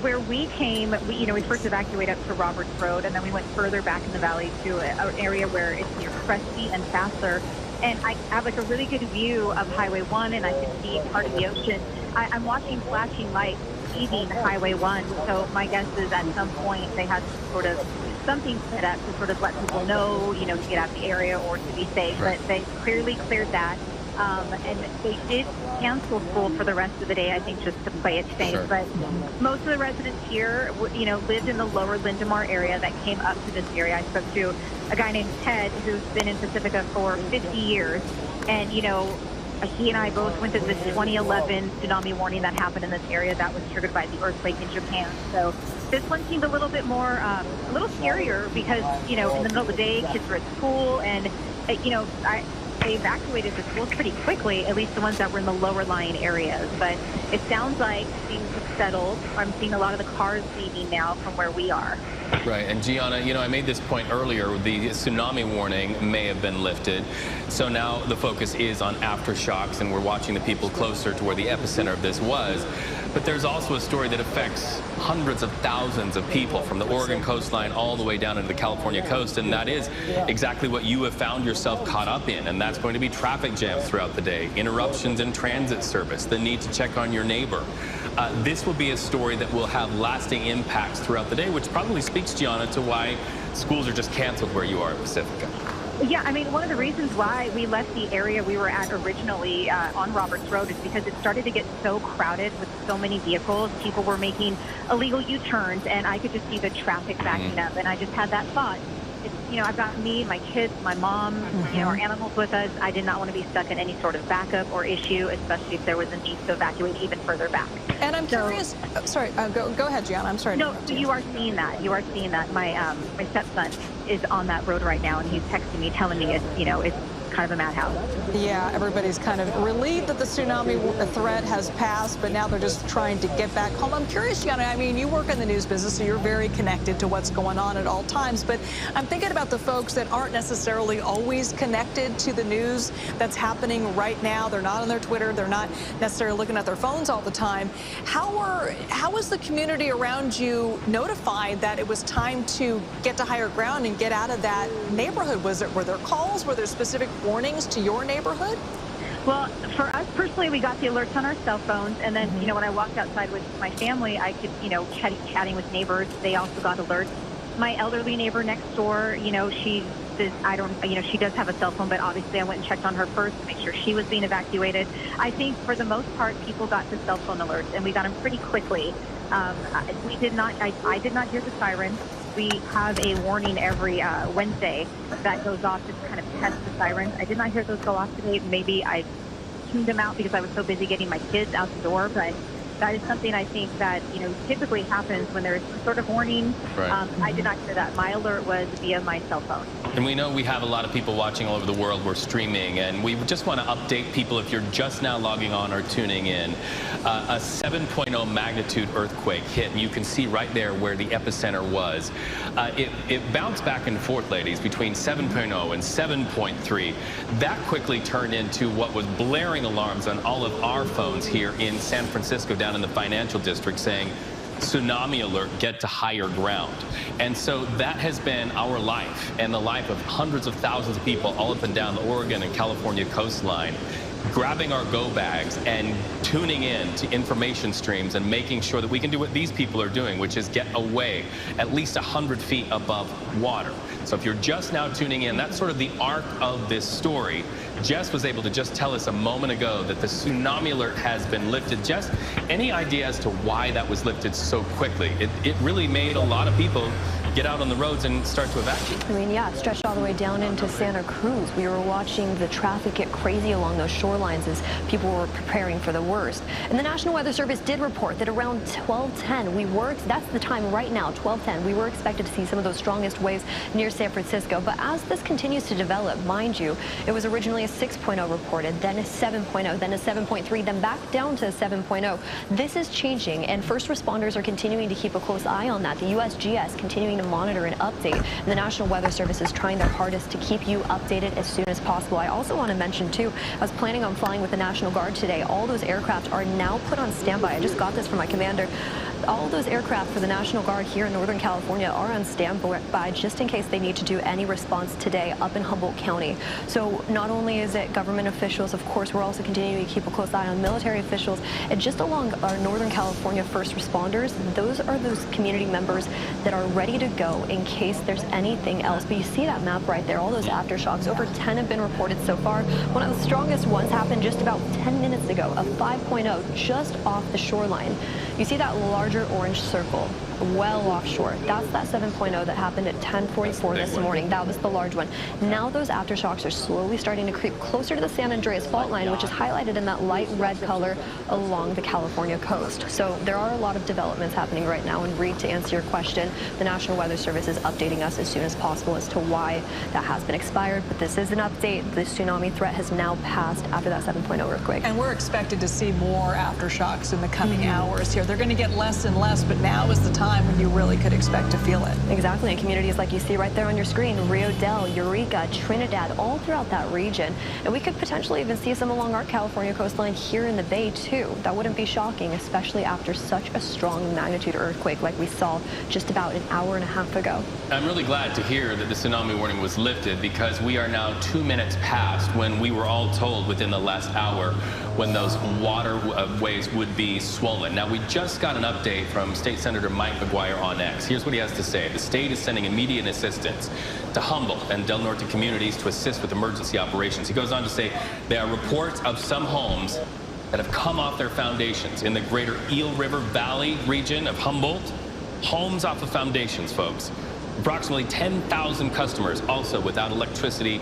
[SPEAKER 9] where we came, we first evacuated up to Roberts Road, and then we went further back in the valley to an area where it's near Cresty and Fassler. And I have like a really good view of Highway 1, and I can see part of the ocean. I'm watching flashing lights leaving Highway 1, so my guess is at some point they had sort of something set up to sort of let people know, to get out of the area or to be safe. But they clearly cleared that. And they did cancel school for the rest of the day, I think, just to play it safe. But most of the residents here, lived in the lower Lindemar area that came up to this area. I spoke to a guy named Ted who's been in Pacifica for 50 years. And, he and I both went to the 2011 tsunami warning that happened in this area that was triggered by the earthquake in Japan. So this one seemed a little bit more, a little scarier because, in the middle of the day, kids were at school. And, they evacuated the schools pretty quickly, at least the ones that were in the lower lying areas. But it sounds like things have settled. I'm seeing a lot of the cars leaving now from where we are.
[SPEAKER 2] Right, and Gianna, I made this point earlier, the tsunami warning may have been lifted. So now the focus is on aftershocks, and we're watching the people closer to where the epicenter of this was. But there's also a story that affects hundreds of thousands of people from the Oregon coastline all the way down into the California coast, and that is exactly what you have found yourself caught up in, and that's going to be traffic jams throughout the day, interruptions in transit service, the need to check on your neighbor. This will be a story that will have lasting impacts throughout the day, which probably speaks, Gianna, to why schools are just canceled where you are in Pacifica.
[SPEAKER 9] Yeah, I mean, one of the reasons why we left the area we were at originally on Roberts Road is because it started to get so crowded with so many vehicles. People were making illegal U-turns, and I could just see the traffic backing up. And I just had that thought. I've got me, my kids, my mom, our animals with us. I did not want to be stuck in any sort of backup or issue, especially if there was a need to evacuate even further back.
[SPEAKER 3] And I'm curious. Go ahead, Gianna. I'm sorry.
[SPEAKER 9] No, you are seeing that. You are seeing that. My stepson is on that road right now, and he's texting me, telling me it's kind of a madhouse.
[SPEAKER 3] Yeah, everybody's kind of relieved that the tsunami threat has passed, but now they're just trying to get back home. I'm curious, Gianna, I mean, you work in the news business, so you're very connected to what's going on at all times, but I'm thinking about the folks that aren't necessarily always connected to the news that's happening right now. They're not on their Twitter. They're not necessarily looking at their phones all the time. How was the community around you notified that it was time to get to higher ground and get out of that neighborhood? Were there calls? Were there specific warnings to your neighborhood?
[SPEAKER 9] Well, for us personally, we got the alerts on our cell phones, and then when I walked outside with my family, I could chatting with neighbors. They also got alerts. My elderly neighbor next door, she does have a cell phone, but obviously I went and checked on her first to make sure she was being evacuated. I think for the most part, people got the cell phone alerts, and we got them pretty quickly. I did not hear the sirens. We have a warning every Wednesday that goes off to kind of test the sirens. I did not hear those go off today. Maybe I tuned them out because I was so busy getting my kids out the door, but that is something I think that typically happens when there is some sort of warning.
[SPEAKER 2] Right.
[SPEAKER 9] I did not hear that. My alert was via my cell phone.
[SPEAKER 2] And we know we have a lot of people watching all over the world. We're streaming, and we just want to update people if you're just now logging on or tuning in. A 7.0 magnitude earthquake hit, and you can see right there where the epicenter was. It bounced back and forth, ladies, between 7.0 and 7.3. That quickly turned into what was blaring alarms on all of our phones here in San Francisco, down in the financial district, saying, tsunami alert, get to higher ground. And so that has been our life and the life of hundreds of thousands of people all up and down the Oregon and California coastline, grabbing our go bags and tuning in to information streams and making sure that we can do what these people are doing, which is get away at least 100 feet above water. So if you're just now tuning in, that's sort of the arc of this story. Jess was able to just tell us a moment ago that the tsunami alert has been lifted. Jess, any idea as to why that was lifted so quickly? It really made a lot of people get out on the roads and start to evacuate.
[SPEAKER 1] I mean, yeah, it stretched all the way down into Santa Cruz. We were watching the traffic get crazy along those shorelines as people were preparing for the worst. And the National Weather Service did report that around 12:10, that's the time right now, 12:10, we were expected to see some of those strongest waves near San Francisco. But as this continues to develop, mind you, it was originally a 6.0 reported, then a 7.0, then a 7.3, then back down to a 7.0. This is changing, and first responders are continuing to keep a close eye on that. The USGS continuing to monitor and update. And the National Weather Service is trying their hardest to keep you updated as soon as possible. I also want to mention, too, I was planning on flying with the National Guard today. All those aircraft are now put on standby. I just got this from my commander. All those aircraft for the National Guard here in Northern California are on standby just in case they need to do any response today up in Humboldt County. So not only is it government officials, of course, we're also continuing to keep a close eye on military officials. And just along our Northern California first responders, those are those community members that are ready to go in case there's anything else. But you see that map right there, all those aftershocks. Over 10 have been reported so far. One of the strongest ones happened just about 10 minutes ago, a 5.0 just off the shoreline. You see that larger orange circle. well offshore. That's that 7.0 that happened at 10:44 this morning. That was the large one. Now those aftershocks are slowly starting to creep closer to the San Andreas fault line, which is highlighted in that light red color along the California coast. So there are a lot of developments happening right now. And Reed, to answer your question, the National Weather Service is updating us as soon as possible as to why that has been expired. But this is an update. The tsunami threat has now passed after that 7.0 earthquake.
[SPEAKER 3] And we're expected to see more aftershocks in the coming hours here. They're going to get less and less, but now is the time when you really could expect to feel it.
[SPEAKER 1] Exactly. In communities like you see right there on your screen, Rio Dell, Eureka, Trinidad, all throughout that region. And we could potentially even see some along our California coastline here in the Bay, too. That wouldn't be shocking, especially after such a strong magnitude earthquake like we saw just about an hour and a half ago.
[SPEAKER 2] I'm really glad to hear that the tsunami warning was lifted, because we are now 2 minutes past when we were all told within the last hour when those waterways would be swollen. Now, we just got an update from State Senator Mike McGuire on X. Here's what he has to say. The state is sending immediate assistance to Humboldt and Del Norte communities to assist with emergency operations. He goes on to say there are reports of some homes that have come off their foundations in the greater Eel River Valley region of Humboldt. Homes off of foundations, folks. Approximately 10,000 customers also without electricity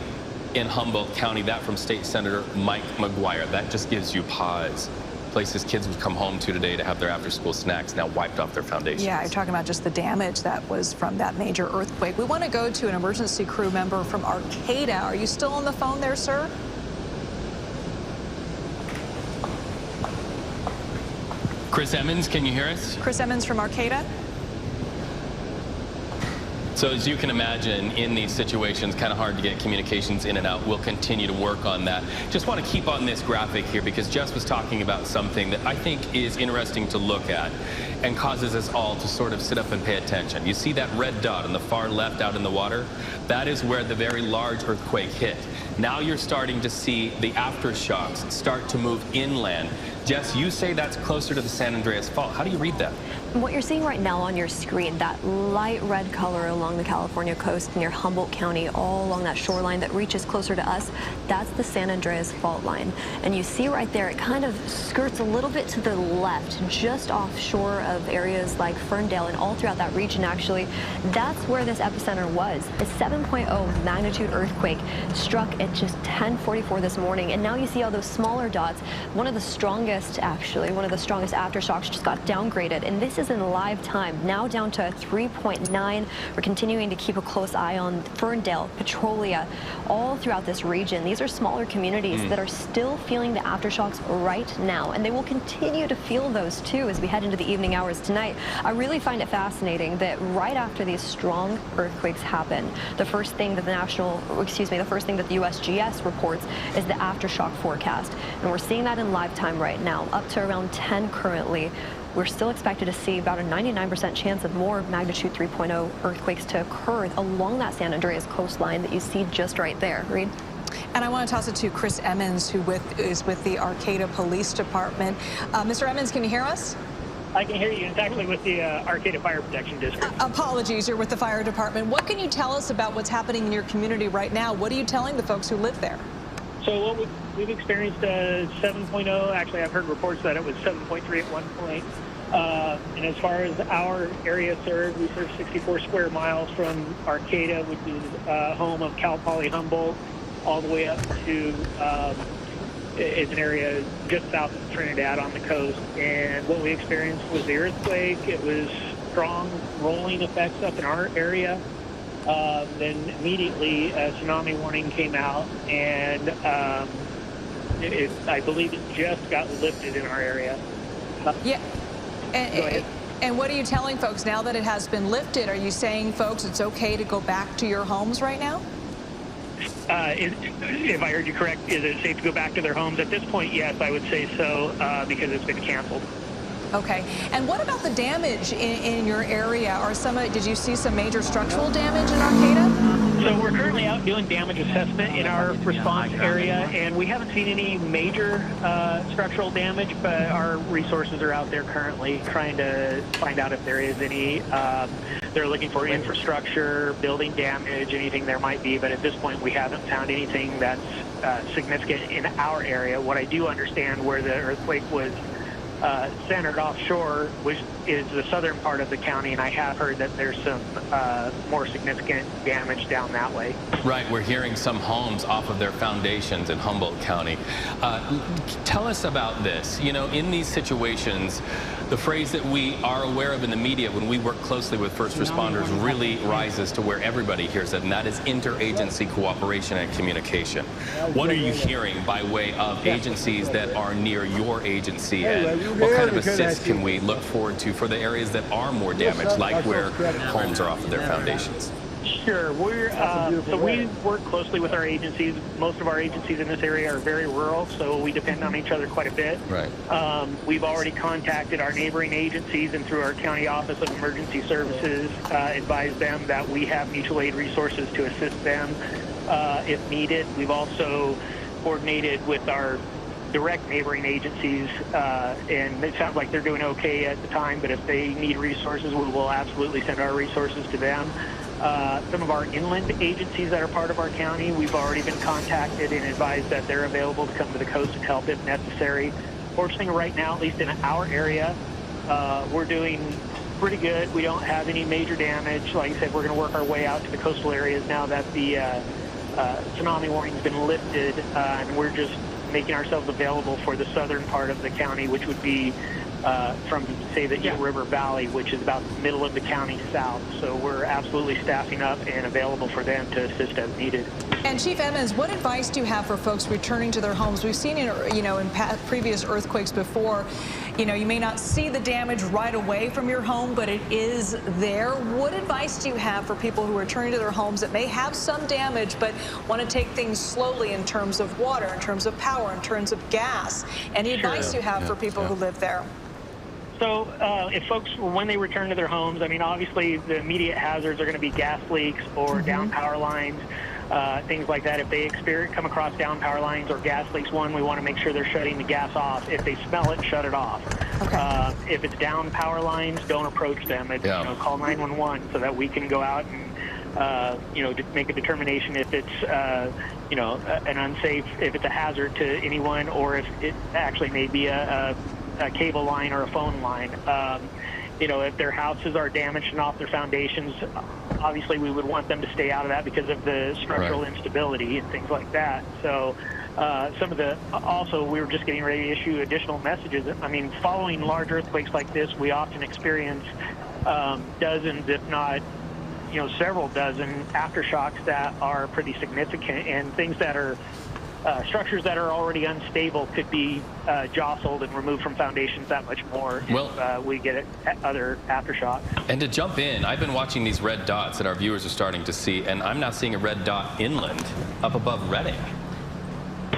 [SPEAKER 2] in Humboldt County. That from State Senator Mike McGuire. That just gives you pause. Places kids would come home to today to have their after-school snacks now wiped off their foundations.
[SPEAKER 3] Yeah, you're talking about just the damage that was from that major earthquake. We want to go to an emergency crew member from Arcata. Are you still on the phone there, sir?
[SPEAKER 2] Chris Emmons, can you hear us?
[SPEAKER 3] Chris Emmons from Arcata?
[SPEAKER 2] So as you can imagine, in these situations, kind of hard to get communications in and out. We'll continue to work on that. Just want to keep on this graphic here, because Jess was talking about something that I think is interesting to look at and causes us all to sort of sit up and pay attention. You see that red dot on the far left out in the water? That is where the very large earthquake hit. Now you're starting to see the aftershocks start to move inland. Jess, you say that's closer to the San Andreas Fault. How do you read that?
[SPEAKER 1] What you're seeing right now on your screen, that light red color along the California coast near Humboldt County, all along that shoreline that reaches closer to us, that's the San Andreas fault line. And you see right there, it kind of skirts a little bit to the left, just offshore of areas like Ferndale and all throughout that region, actually. That's where this epicenter was. A 7.0 magnitude earthquake struck at just 10:44 this morning. And now you see all those smaller dots. One of the strongest aftershocks just got downgraded. And this is in live time, now down to 3.9. We're continuing to keep a close eye on Ferndale, Petrolia, all throughout this region. These are smaller communities that are still feeling the aftershocks right now, and they will continue to feel those too as we head into the evening hours tonight. I really find it fascinating that right after these strong earthquakes happen, the first thing that the USGS reports is the aftershock forecast, and we're seeing that in live time right now, up to around 10 currently. We're still expected to see about a 99% chance of more magnitude 3.0 earthquakes to occur along that San Andreas coastline that you see just right there. Reed?
[SPEAKER 3] And I want to toss it to Chris Emmons, who is with the Arcata Police Department. Mr. Emmons, can you hear us?
[SPEAKER 10] I can hear you. It's actually with the Arcata Fire Protection District.
[SPEAKER 3] Apologies, you're with the fire department. What can you tell us about what's happening in your community right now? What are you telling the folks who live there?
[SPEAKER 10] So what we've experienced 7.0. Actually, I've heard reports that it was 7.3 at one point. And as far as our area served, we serve 64 square miles from Arcata, which is home of Cal Poly Humboldt, all the way up to it's an area just south of Trinidad on the coast. And what we experienced was the earthquake. It was strong rolling effects up in our area. Then immediately a tsunami warning came out, and I believe it just got lifted in our area.
[SPEAKER 3] Yeah. And what are you telling folks now that it has been lifted? Are you saying, folks, it's okay to go back to your homes right now?
[SPEAKER 10] If I heard you correct, is it safe to go back to their homes? At this point, yes, I would say so, because it's been canceled.
[SPEAKER 3] Okay. And what about the damage in your area? Did you see some major structural damage in Arcata?
[SPEAKER 10] So we're currently out doing damage assessment in our response area, and we haven't seen any major structural damage, but our resources are out there currently trying to find out if there is any. They're looking for infrastructure, building damage, anything there might be, but at this point we haven't found anything that's significant in our area. What I do understand, where the earthquake was centered offshore, which is the southern part of the county, and I have heard that there's some more significant damage down that way.
[SPEAKER 2] Right, we're hearing some homes off of their foundations in Humboldt County. Tell us about this. You know, in these situations, the phrase that we are aware of in the media when we work closely with first responders really rises to where everybody hears it, and that is interagency cooperation and communication. What are you hearing by way of agencies that are near your agency, and what kind of assist can we look forward to for the areas that are more damaged, like where homes are off of their foundations?
[SPEAKER 10] Sure. So we work closely with our agencies. Most of our agencies in this area are very rural, so we depend on each other quite a bit.
[SPEAKER 2] Right.
[SPEAKER 10] We've already contacted our neighboring agencies, and through our County Office of Emergency Services, advised them that we have mutual aid resources to assist them if needed. We've also coordinated with our direct neighboring agencies, and it sounds like they're doing okay at the time, but if they need resources, we will absolutely send our resources to them. Some of our inland agencies that are part of our county, we've already been contacted and advised that they're available to come to the coast and help if necessary. Fortunately, right now, at least in our area, we're doing pretty good. We don't have any major damage. Like I said, we're going to work our way out to the coastal areas now that the tsunami warning's been lifted, and we're just making ourselves available for the southern part of the county, which would be from, say, the Eagle River Valley, which is about the middle of the county south. So we're absolutely staffing up and available for them to assist as needed.
[SPEAKER 3] And Chief Emmons, what advice do you have for folks returning to their homes? We've seen, in previous earthquakes before, you may not see the damage right away from your home, but it is there. What advice do you have for people who are returning to their homes that may have some damage but want to take things slowly in terms of water, in terms of power, in terms of gas? Any advice you have for people who live there?
[SPEAKER 10] So if folks, when they return to their homes, I mean, obviously the immediate hazards are going to be gas leaks or down power lines, things like that. If they come across down power lines or gas leaks, we want to make sure they're shutting the gas off. If they smell it, shut it off. Okay. If it's down power lines, don't approach them. It's, call 911 so that we can go out and make a determination if it's an unsafe, if it's a hazard to anyone, or if it actually may be a cable line or a phone line. If their houses are damaged and off their foundations, obviously we would want them to stay out of that because of the structural instability and things like that. So also we were just getting ready to issue additional messages. I mean, following large earthquakes like this, we often experience dozens, if not several dozen aftershocks that are pretty significant, and things that are structures that are already unstable could be jostled and removed from foundations that much more if we get other aftershocks.
[SPEAKER 2] And to jump in, I've been watching these red dots that our viewers are starting to see, and I'm not seeing a red dot inland up above Redding.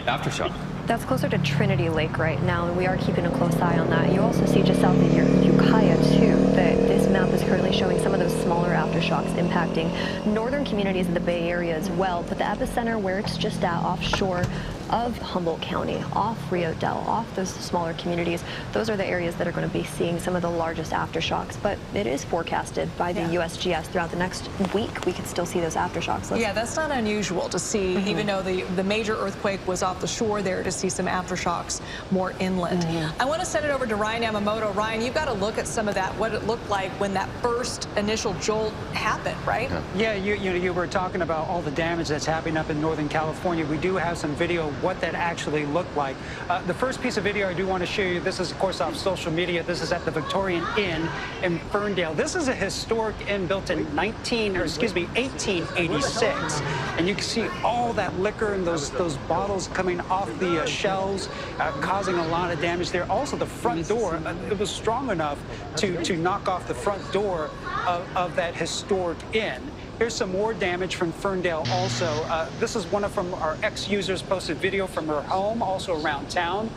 [SPEAKER 2] Aftershock.
[SPEAKER 1] That's closer to Trinity Lake right now, and we are keeping a close eye on that. You also see just south of Ukiah, too, that this map is currently showing some of those smaller aftershocks impacting northern communities in the Bay Area as well. But the epicenter, where it's just at offshore of Humboldt County, off Rio Dell, off those smaller communities, those are the areas that are going to be seeing some of the largest aftershocks. But it is forecasted by the USGS throughout the next week we could still see those aftershocks.
[SPEAKER 3] Yeah, that's not unusual to see, even though the major earthquake was off the shore there, to see some aftershocks more inland. I want to send it over to Ryan Yamamoto. Ryan, you've got to look at some of that, what it looked like when that first initial jolt happened, right?
[SPEAKER 4] Yeah, you were talking about all the damage that's happening up in Northern California. We do have some video of what that actually looked like. The first piece of video I do want to show you, this is of course off social media. This is at the Victorian Inn in Ferndale. This is a historic inn built in 1886, and you can see all that liquor and those bottles coming off the shelves, causing a lot of damage there. Also, the front door, it was strong enough to knock off the front door of that historic inn. Here's some more damage from Ferndale also. This is one from our ex-users posted video from her home, also around town.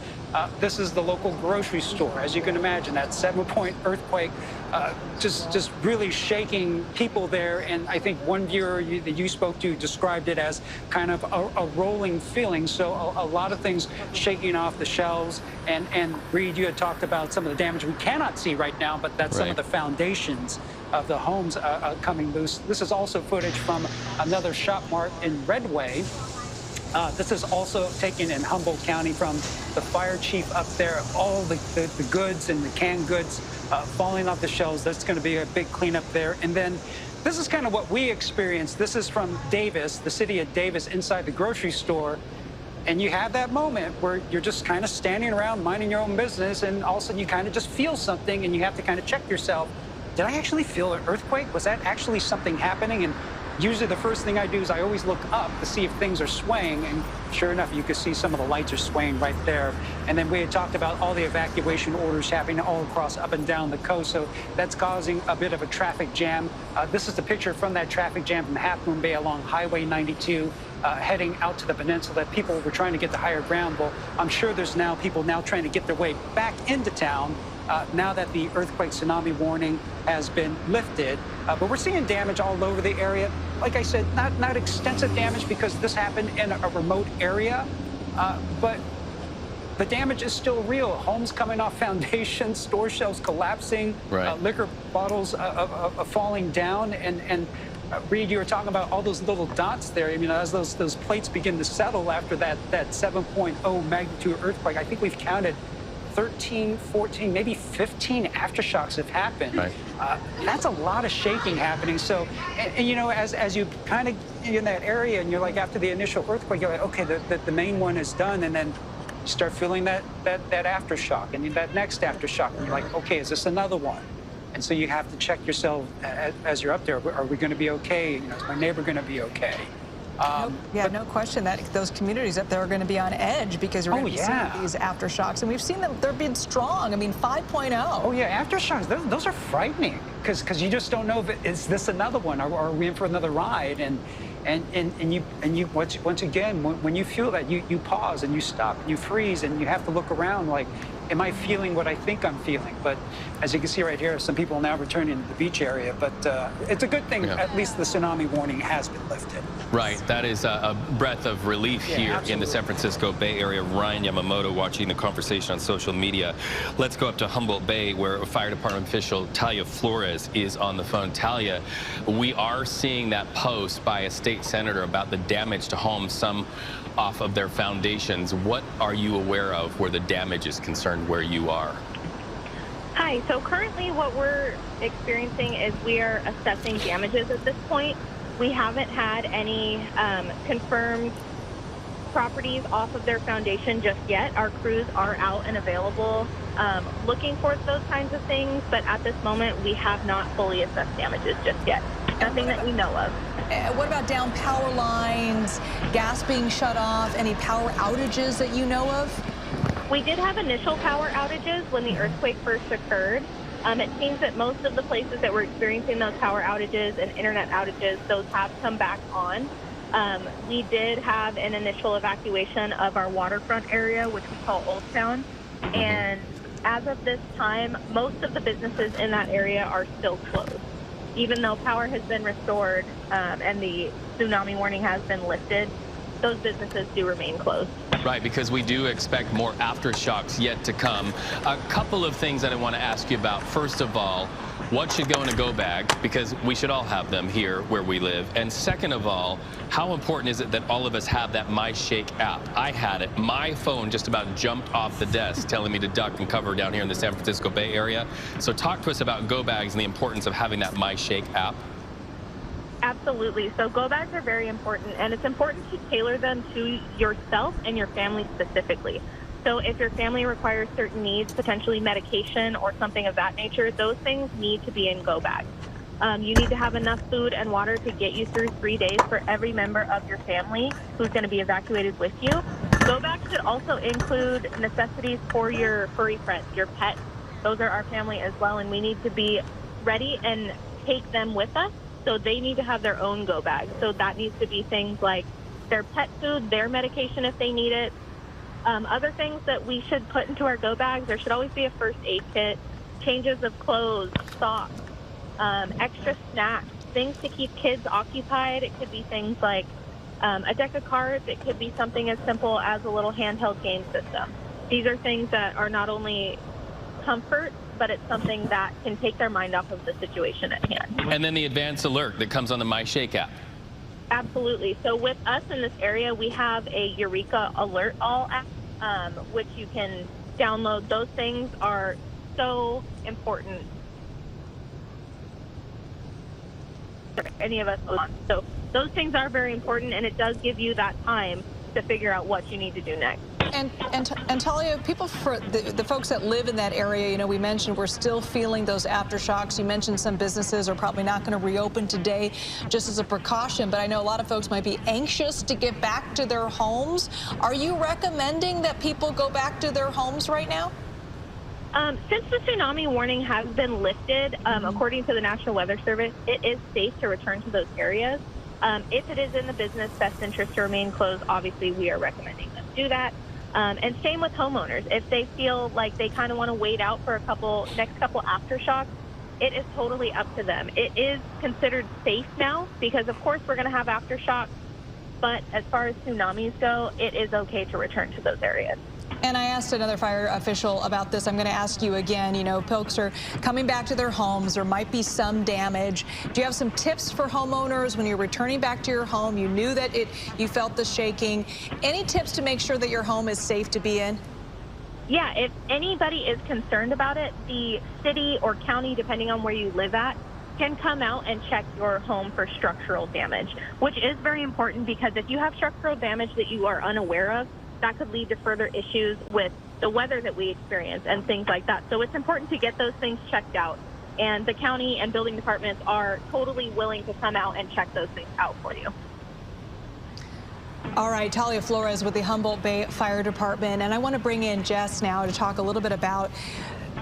[SPEAKER 4] This is the local grocery store. As you can imagine, that 7-point earthquake just really shaking people there. And I think one viewer that you spoke to described it as kind of a rolling feeling. So a lot of things shaking off the shelves. And Reed, you had talked about some of the damage we cannot see right now, but that's some of the foundations of the homes coming loose. This is also footage from another Shop Mart in Redway. This is also taken in Humboldt County from the fire chief up there. All the goods and the canned goods falling off the shelves. That's going to be a big cleanup there. And then this is kind of what we experienced. This is from Davis, the city of Davis, inside the grocery store. And you have that moment where you're just kind of standing around minding your own business, and all of a sudden you kind of just feel something, and you have to kind of check yourself. Did I actually feel an earthquake? Was that actually something happening? And usually the first thing I do is I always look up to see if things are swaying, and sure enough, you can see some of the lights are swaying right there. And then we had talked about all the evacuation orders happening all across up and down the coast, so that's causing a bit of a traffic jam. This is the picture from that traffic jam from Half Moon Bay along Highway 92. Heading out to the peninsula, that people were trying to get to higher ground. Well, I'm sure there's now people now trying to get their way back into town now that the earthquake tsunami warning has been lifted. But we're seeing damage all over the area. Like I said, not extensive damage because this happened in a remote area, but the damage is still real. Homes coming off foundations, store shelves collapsing,
[SPEAKER 2] right.
[SPEAKER 4] Liquor bottles falling down, and Reed, you were talking about all those little dots there. I mean, as those plates begin to settle after that 7.0 magnitude earthquake, I think we've counted 13, 14, maybe 15 aftershocks have happened. Right. That's a lot of shaking happening. So, and you know, as you kind of in that area, and you're like, after the initial earthquake, you're like, okay, the main one is done, and then you start feeling that aftershock, and that next aftershock, and you're like, okay, is this another one? And so you have to check yourself as you're up there. Are we going to be okay? You know, is my neighbor going to be okay?
[SPEAKER 3] No question that those communities up there are going to be on edge because we're going to be seeing these aftershocks. And we've seen them, they're being strong. I mean, 5.0.
[SPEAKER 4] Oh, yeah, aftershocks, those are frightening because you just don't know if is this another one or are we in for another ride? And you once again, when you feel that, you pause and you stop and you freeze and you have to look around like, am I feeling what I think I'm feeling? But as you can see right here, some people are now returning to the beach area. But it's a good thing, at least the tsunami warning has been lifted.
[SPEAKER 2] Right. That is a breath of relief here in the San Francisco Bay Area. Ryan Yamamoto watching the conversation on social media. Let's go up to Humboldt Bay, where a fire department official, Talia Flores, is on the phone. Talia, we are seeing that post by a state senator about the damage to homes, some off of their foundations. What are you aware of where the damage is concerned where you are?
[SPEAKER 9] Hi, so currently what we're experiencing is we are assessing damages at this point. We haven't had any confirmed properties off of their foundation just yet. Our crews are out and available looking for those kinds of things, but at this moment we have not fully assessed damages just yet. Nothing that we know of.
[SPEAKER 3] What about down power lines, gas being shut off, any power outages that you know of?
[SPEAKER 9] We did have initial power outages when the earthquake first occurred. It seems that most of the places that were experiencing those power outages and internet outages, those have come back on. We did have an initial evacuation of our waterfront area, which we call Old Town. And as of this time, most of the businesses in that area are still closed. Even though power has been restored and the tsunami warning has been lifted, those businesses do remain closed.
[SPEAKER 2] Right, because we do expect more aftershocks yet to come. A couple of things that I want to ask you about. First of all, what should go in a go bag? Because we should all have them here where we live. And second of all, how important is it that all of us have that MyShake app? I had it. My phone just about jumped off the desk telling me to duck and cover down here in the San Francisco Bay Area. So talk to us about go bags and the importance of having that MyShake app.
[SPEAKER 9] Absolutely. So go bags are very important, and it's important to tailor them to yourself and your family specifically. So if your family requires certain needs, potentially medication or something of that nature, those things need to be in go bags. You need to have enough food and water to get you through 3 days for every member of your family who's going to be evacuated with you. Go bags should also include necessities for your furry friends, your pets. Those are our family as well, and we need to be ready and take them with us. So they need to have their own go bag. So that needs to be things like their pet food, their medication if they need it. Other things that we should put into our go bags, there should always be a first aid kit, changes of clothes, socks, extra snacks, things to keep kids occupied. It could be things like a deck of cards. It could be something as simple as a little handheld game system. These are things that are not only comfort, but it's something that can take their mind off of the situation at hand.
[SPEAKER 2] And then the advanced alert that comes on the MyShake app.
[SPEAKER 9] Absolutely. So with us in this area, we have a Eureka Alert All app, which you can download. Those things are so important for any of us. So those things are very important, and it does give you that time to figure out what you need to do next.
[SPEAKER 3] And Talia, people, for the folks that live in that area, you know, we mentioned we're still feeling those aftershocks. You mentioned some businesses are probably not going to reopen today just as a precaution, but I know a lot of folks might be anxious to get back to their homes. Are you recommending that people go back to their homes right now?
[SPEAKER 9] Since the tsunami warning has been lifted, according to the National Weather Service, it is safe to return to those areas. If it is in the business best interest to remain closed, obviously we are recommending them do that. And same with homeowners. If they feel like they kind of want to wait out for next couple aftershocks, it is totally up to them. It is considered safe now because, of course, we're going to have aftershocks. But as far as tsunamis go, it is okay to return to those areas.
[SPEAKER 3] And I asked another fire official about this. I'm going to ask you again. You know, folks are coming back to their homes. There might be some damage. Do you have some tips for homeowners when you're returning back to your home? You knew that you felt the shaking. Any tips to make sure that your home is safe to be in?
[SPEAKER 9] Yeah, if anybody is concerned about it, the city or county, depending on where you live at, can come out and check your home for structural damage, which is very important because if you have structural damage that you are unaware of, that could lead to further issues with the weather that we experience and things like that. So it's important to get those things checked out. And the county and building departments are totally willing to come out and check those things out for you.
[SPEAKER 3] All right, Talia Flores with the Humboldt Bay Fire Department. And I want to bring in Jess now to talk a little bit about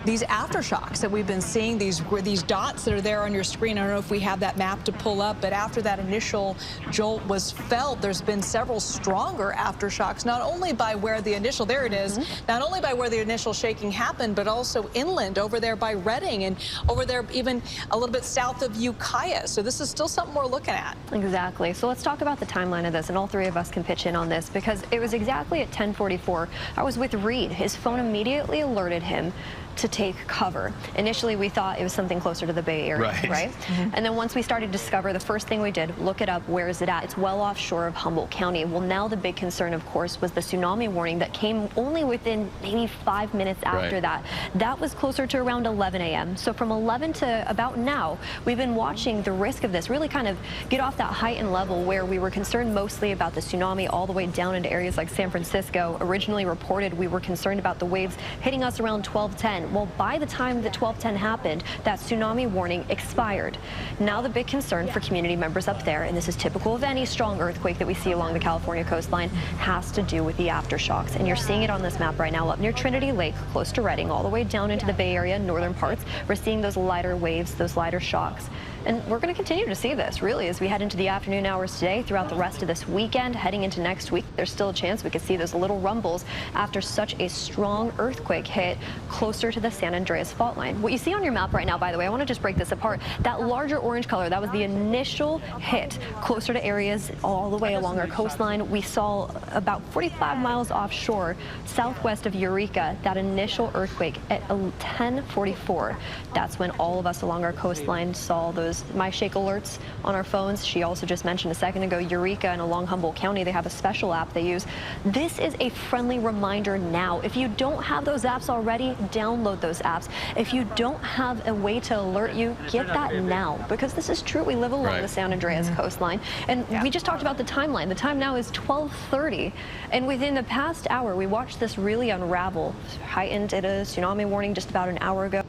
[SPEAKER 3] these aftershocks that we've been seeing, these dots that are there on your screen. I don't know if we have that map to pull up, but after that initial jolt was felt, there's been several stronger aftershocks, not only by where the initial, there it is, not only by where the initial shaking happened, but also inland over there by Redding and over there even a little bit south of Ukiah. So this is still something we're looking at.
[SPEAKER 1] Exactly. So let's talk about the timeline of this, and all three of us can pitch in on this because it was exactly at 10:44. I was with Reed. His phone immediately alerted him to take cover. Initially, we thought it was something closer to the Bay Area, right? And then once we started to discover, the first thing we did, look it up, where is it at? It's well offshore of Humboldt County. Well, now the big concern, of course, was the tsunami warning that came only within maybe 5 minutes after that. That was closer to around 11 a.m. So from 11 to about now, we've been watching the risk of this really kind of get off that heightened level where we were concerned mostly about the tsunami all the way down into areas like San Francisco. Originally reported, we were concerned about the waves hitting us around 12:10. Well, by the time that 12:10 happened, that tsunami warning expired. Now the big concern for community members up there, and this is typical of any strong earthquake that we see along the California coastline, has to do with the aftershocks. And you're seeing it on this map right now up near Trinity Lake, close to Redding, all the way down into the Bay Area, northern parts. We're seeing those lighter waves, those lighter shocks. And we're going to continue to see this, really, as we head into the afternoon hours today, throughout the rest of this weekend, heading into next week. There's still a chance we could see those little rumbles after such a strong earthquake hit closer to the San Andreas fault line. What you see on your map right now, by the way, I want to just break this apart. That larger orange color, that was the initial hit closer to areas all the way along our coastline. We saw about 45 miles offshore, southwest of Eureka, that initial earthquake at 10:44. That's when all of us along our coastline saw those My Shake alerts on our phones. She also just mentioned a second ago, Eureka and along Humboldt County, they have a special app they use. This is a friendly reminder now. If you don't have those apps already, download those apps. If you don't have a way to alert you, get that now, because this is true. We live along the San Andreas coastline, and we just talked about the timeline. The time now is 12:30, and within the past hour, we watched this really unravel. Heightened at a tsunami warning just about an hour ago.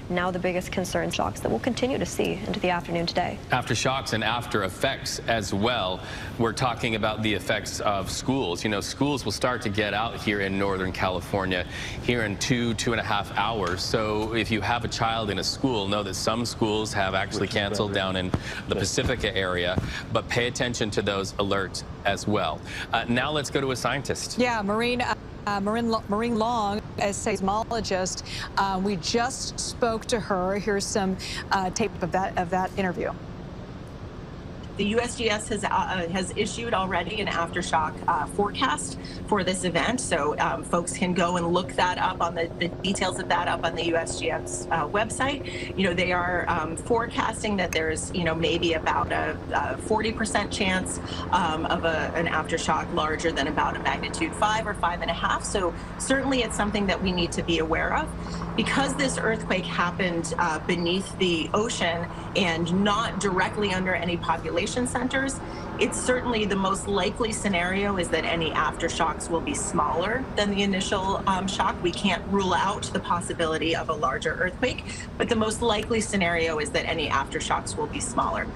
[SPEAKER 1] Now the biggest concern, shocks that we'll continue to see into the afternoon today.
[SPEAKER 2] Aftershocks and after effects as well. We're talking about the effects of schools. You know, schools will start to get out here in Northern California here in 2.5 hours. So if you have a child in a school, know that some schools have actually canceled down in the Pacifica area, but pay attention to those alerts as well. Now let's go to a scientist.
[SPEAKER 3] Yeah, Maureen Long, a seismologist. We just spoke to her. Here's some tape of that interview.
[SPEAKER 11] The USGS has issued already an aftershock forecast for this event, so folks can go and look that up on the details of that up on the USGS website. You know, they are forecasting that there's, you know, maybe about a 40% chance of an aftershock larger than about a magnitude 5 or 5.5. So certainly it's something that we need to be aware of. Because this earthquake happened beneath the ocean and not directly under any population centers, it's certainly the most likely scenario is that any aftershocks will be smaller than the initial shock. We can't rule out the possibility of a larger earthquake, but the most likely scenario is that any aftershocks will be smaller.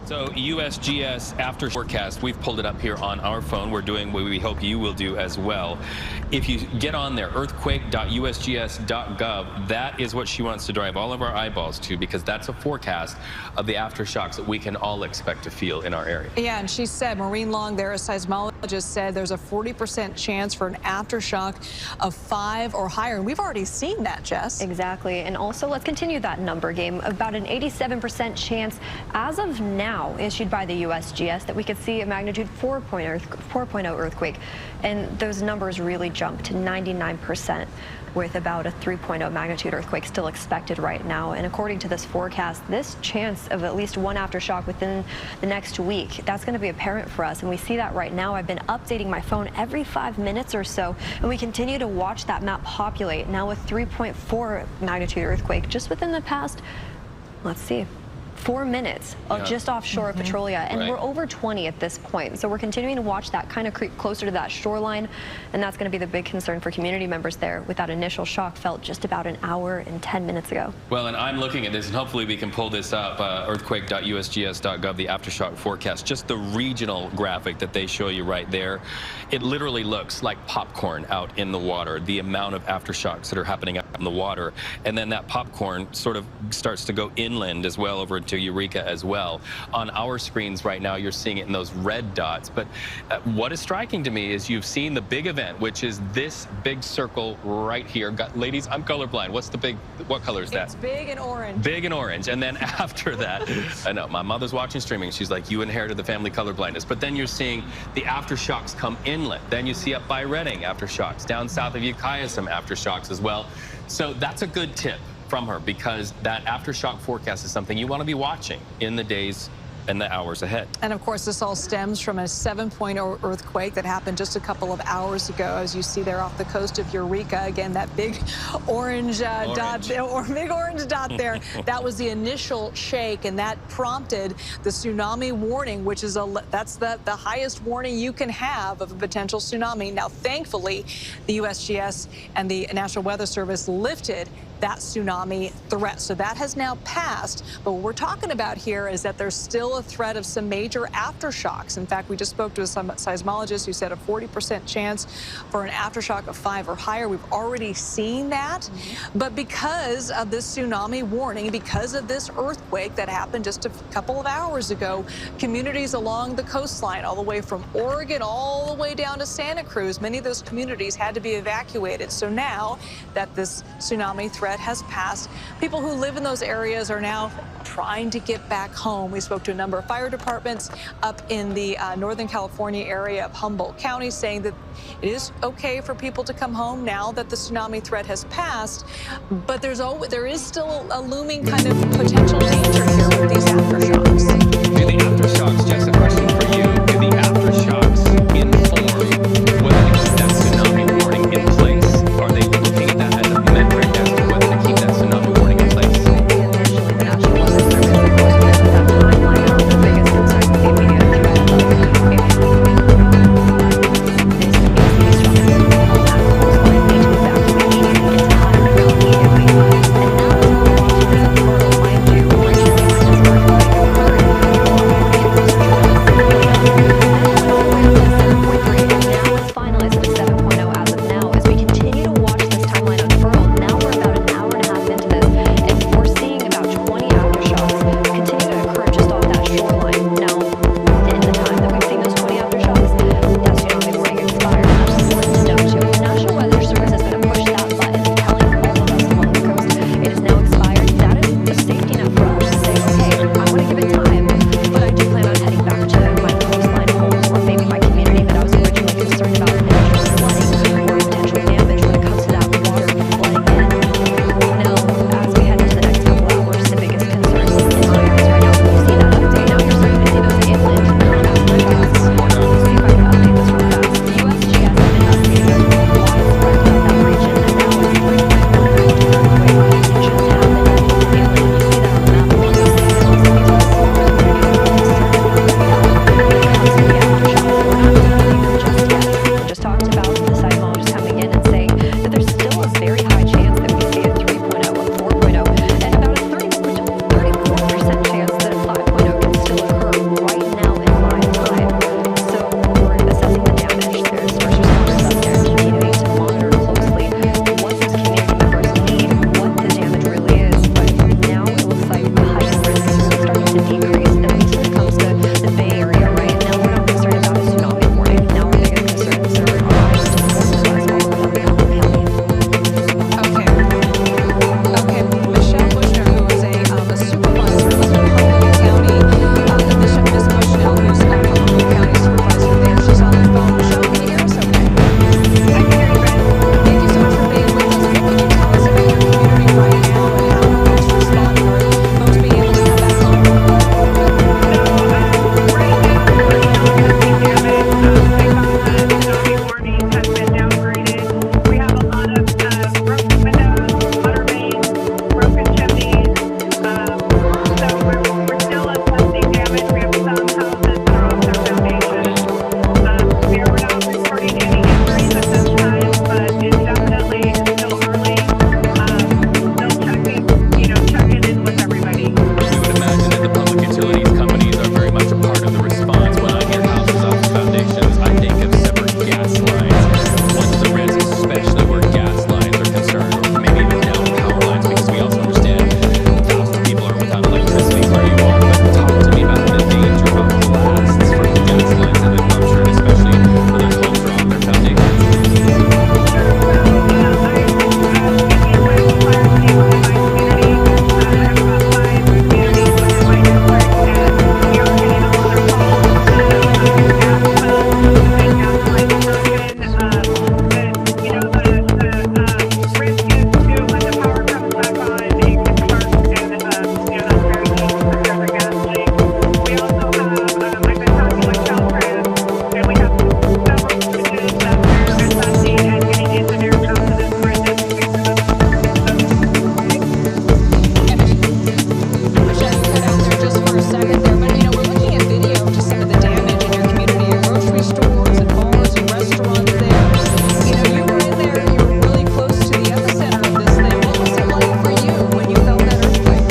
[SPEAKER 2] So USGS after forecast, we've pulled it up here on our phone. We're doing what we hope you will do as well. If you get on there, earthquake.usgs.gov, that is what she wants to drive all of our eyeballs to, because that's a forecast of the aftershocks that we can all expect to feel in our area.
[SPEAKER 3] Yeah, and she said, Maureen Long there, a seismologist, said there's a 40% chance for an aftershock of 5 or higher. And we've already seen that, Jess.
[SPEAKER 1] Exactly. And also, let's continue that number game. About an 87% chance as of now, issued by the USGS, that we could see a magnitude 4.0 earthquake. And those numbers really jumped to 99%, with about a 3.0 magnitude earthquake still expected right now. And according to this forecast, this chance of at least one aftershock within the next week, that's going to be apparent for us. And we see that right now. I've been updating my phone every 5 minutes or so, and we continue to watch that map populate. Now with 3.4 magnitude earthquake just within the past, let's see, 4 minutes just offshore of Petrolia, and we're over 20 at this point. So we're continuing to watch that kind of creep closer to that shoreline, and that's going to be the big concern for community members there, with that initial shock felt just about an hour and 10 minutes ago.
[SPEAKER 2] Well, and I'm looking at this, and hopefully we can pull this up, earthquake.usgs.gov, the aftershock forecast, just the regional graphic that they show you right there. It literally looks like popcorn out in the water, the amount of aftershocks that are happening out in the water. And then that popcorn sort of starts to go inland as well, over to Eureka as well. On our screens right now, you're seeing it in those red dots. But what is striking to me is you've seen the big event, which is this big circle right here. Ladies, I'm colorblind. What's the big, what color is that?
[SPEAKER 3] It's big and orange.
[SPEAKER 2] Big and orange. And then after that, I know, my mother's watching streaming. She's like, you inherited the family colorblindness. But then you're seeing the aftershocks come inland. Then you see up by Redding aftershocks. Down south of Ukiah, some aftershocks as well. So that's a good tip from her, because that aftershock forecast is something you want to be watching in the days and the hours ahead.
[SPEAKER 3] And of course, this all stems from a 7.0 earthquake that happened just a couple of hours ago, as you see there off the coast of Eureka. Again, that big orange dot, or big orange dot there. That was the initial shake, and that prompted the tsunami warning, which is that's the highest warning you can have of a potential tsunami. Now, thankfully, the USGS and the National Weather Service lifted that tsunami threat. So that has now passed. But what we're talking about here is that there's still a threat of some major aftershocks. In fact, we just spoke to a seismologist who said a 40% chance for an aftershock of 5 or higher. We've already seen that. But because of this tsunami warning, because of this earthquake that happened just a couple of hours ago, communities along the coastline, all the way from Oregon all the way down to Santa Cruz, many of those communities had to be evacuated. So now that this tsunami threat has passed, people who live in those areas are now trying to get back home. We spoke to a number of fire departments up in the Northern California area of Humboldt County, saying that it is okay for people to come home now that the tsunami threat has passed, but there is still a looming kind of potential danger here with these aftershocks.
[SPEAKER 2] Do the aftershocks, Jess, a question for you. Do the aftershocks inform whether to keep that tsunami warning in place? Are they looking at that as a metric as to whether to keep that tsunami warning in place?
[SPEAKER 1] to decrease, at least when it comes to the Bay Area, right? Now we're not concerned about a tsunami warning. Now our biggest concern is our
[SPEAKER 3] Okay, Michelle Bushner, who is a supervisor up in Humboldt County, Miss Bushnell, who's a Humboldt County supervisor there, she's on the phone. Michelle, can you hear us okay?
[SPEAKER 9] I can hear you, Brett.
[SPEAKER 3] Thank you so much for being with us. What can you tell us about your community right now and how folks responding? Are folks being able to come back home?
[SPEAKER 2] You would imagine that the public utilities companies are very much a part of the response. When I hear houses off the foundations, I think of severed gas lines. What's the risk, especially where gas lines are concerned, or maybe even down power lines, because we also understand thousands of people are without electricity where you are. But talk to me about the danger of blasts from gas lines that have been ruptured, especially when those homes are off their foundations.
[SPEAKER 3] Michelle, you cut out there just for a second there, but we're looking at video of just some of the damage in your community, your grocery stores and bars and restaurants there. You were in there and you were really close to the epicenter of this thing. What was it like for you when you felt that earthquake?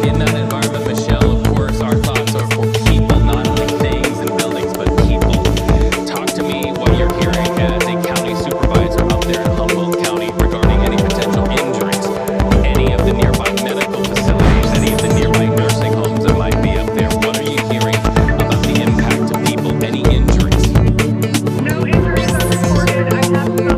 [SPEAKER 2] In that environment, Michelle, of course, our thoughts are for people, not only things and buildings, but people. Talk to me what you're hearing as a county supervisor up there in Humboldt County regarding any potential injuries, any of the nearby medical facilities, any of the nearby nursing homes that might be up there. What are you hearing about the impact to people? Any injuries?
[SPEAKER 9] No injuries are reported. I have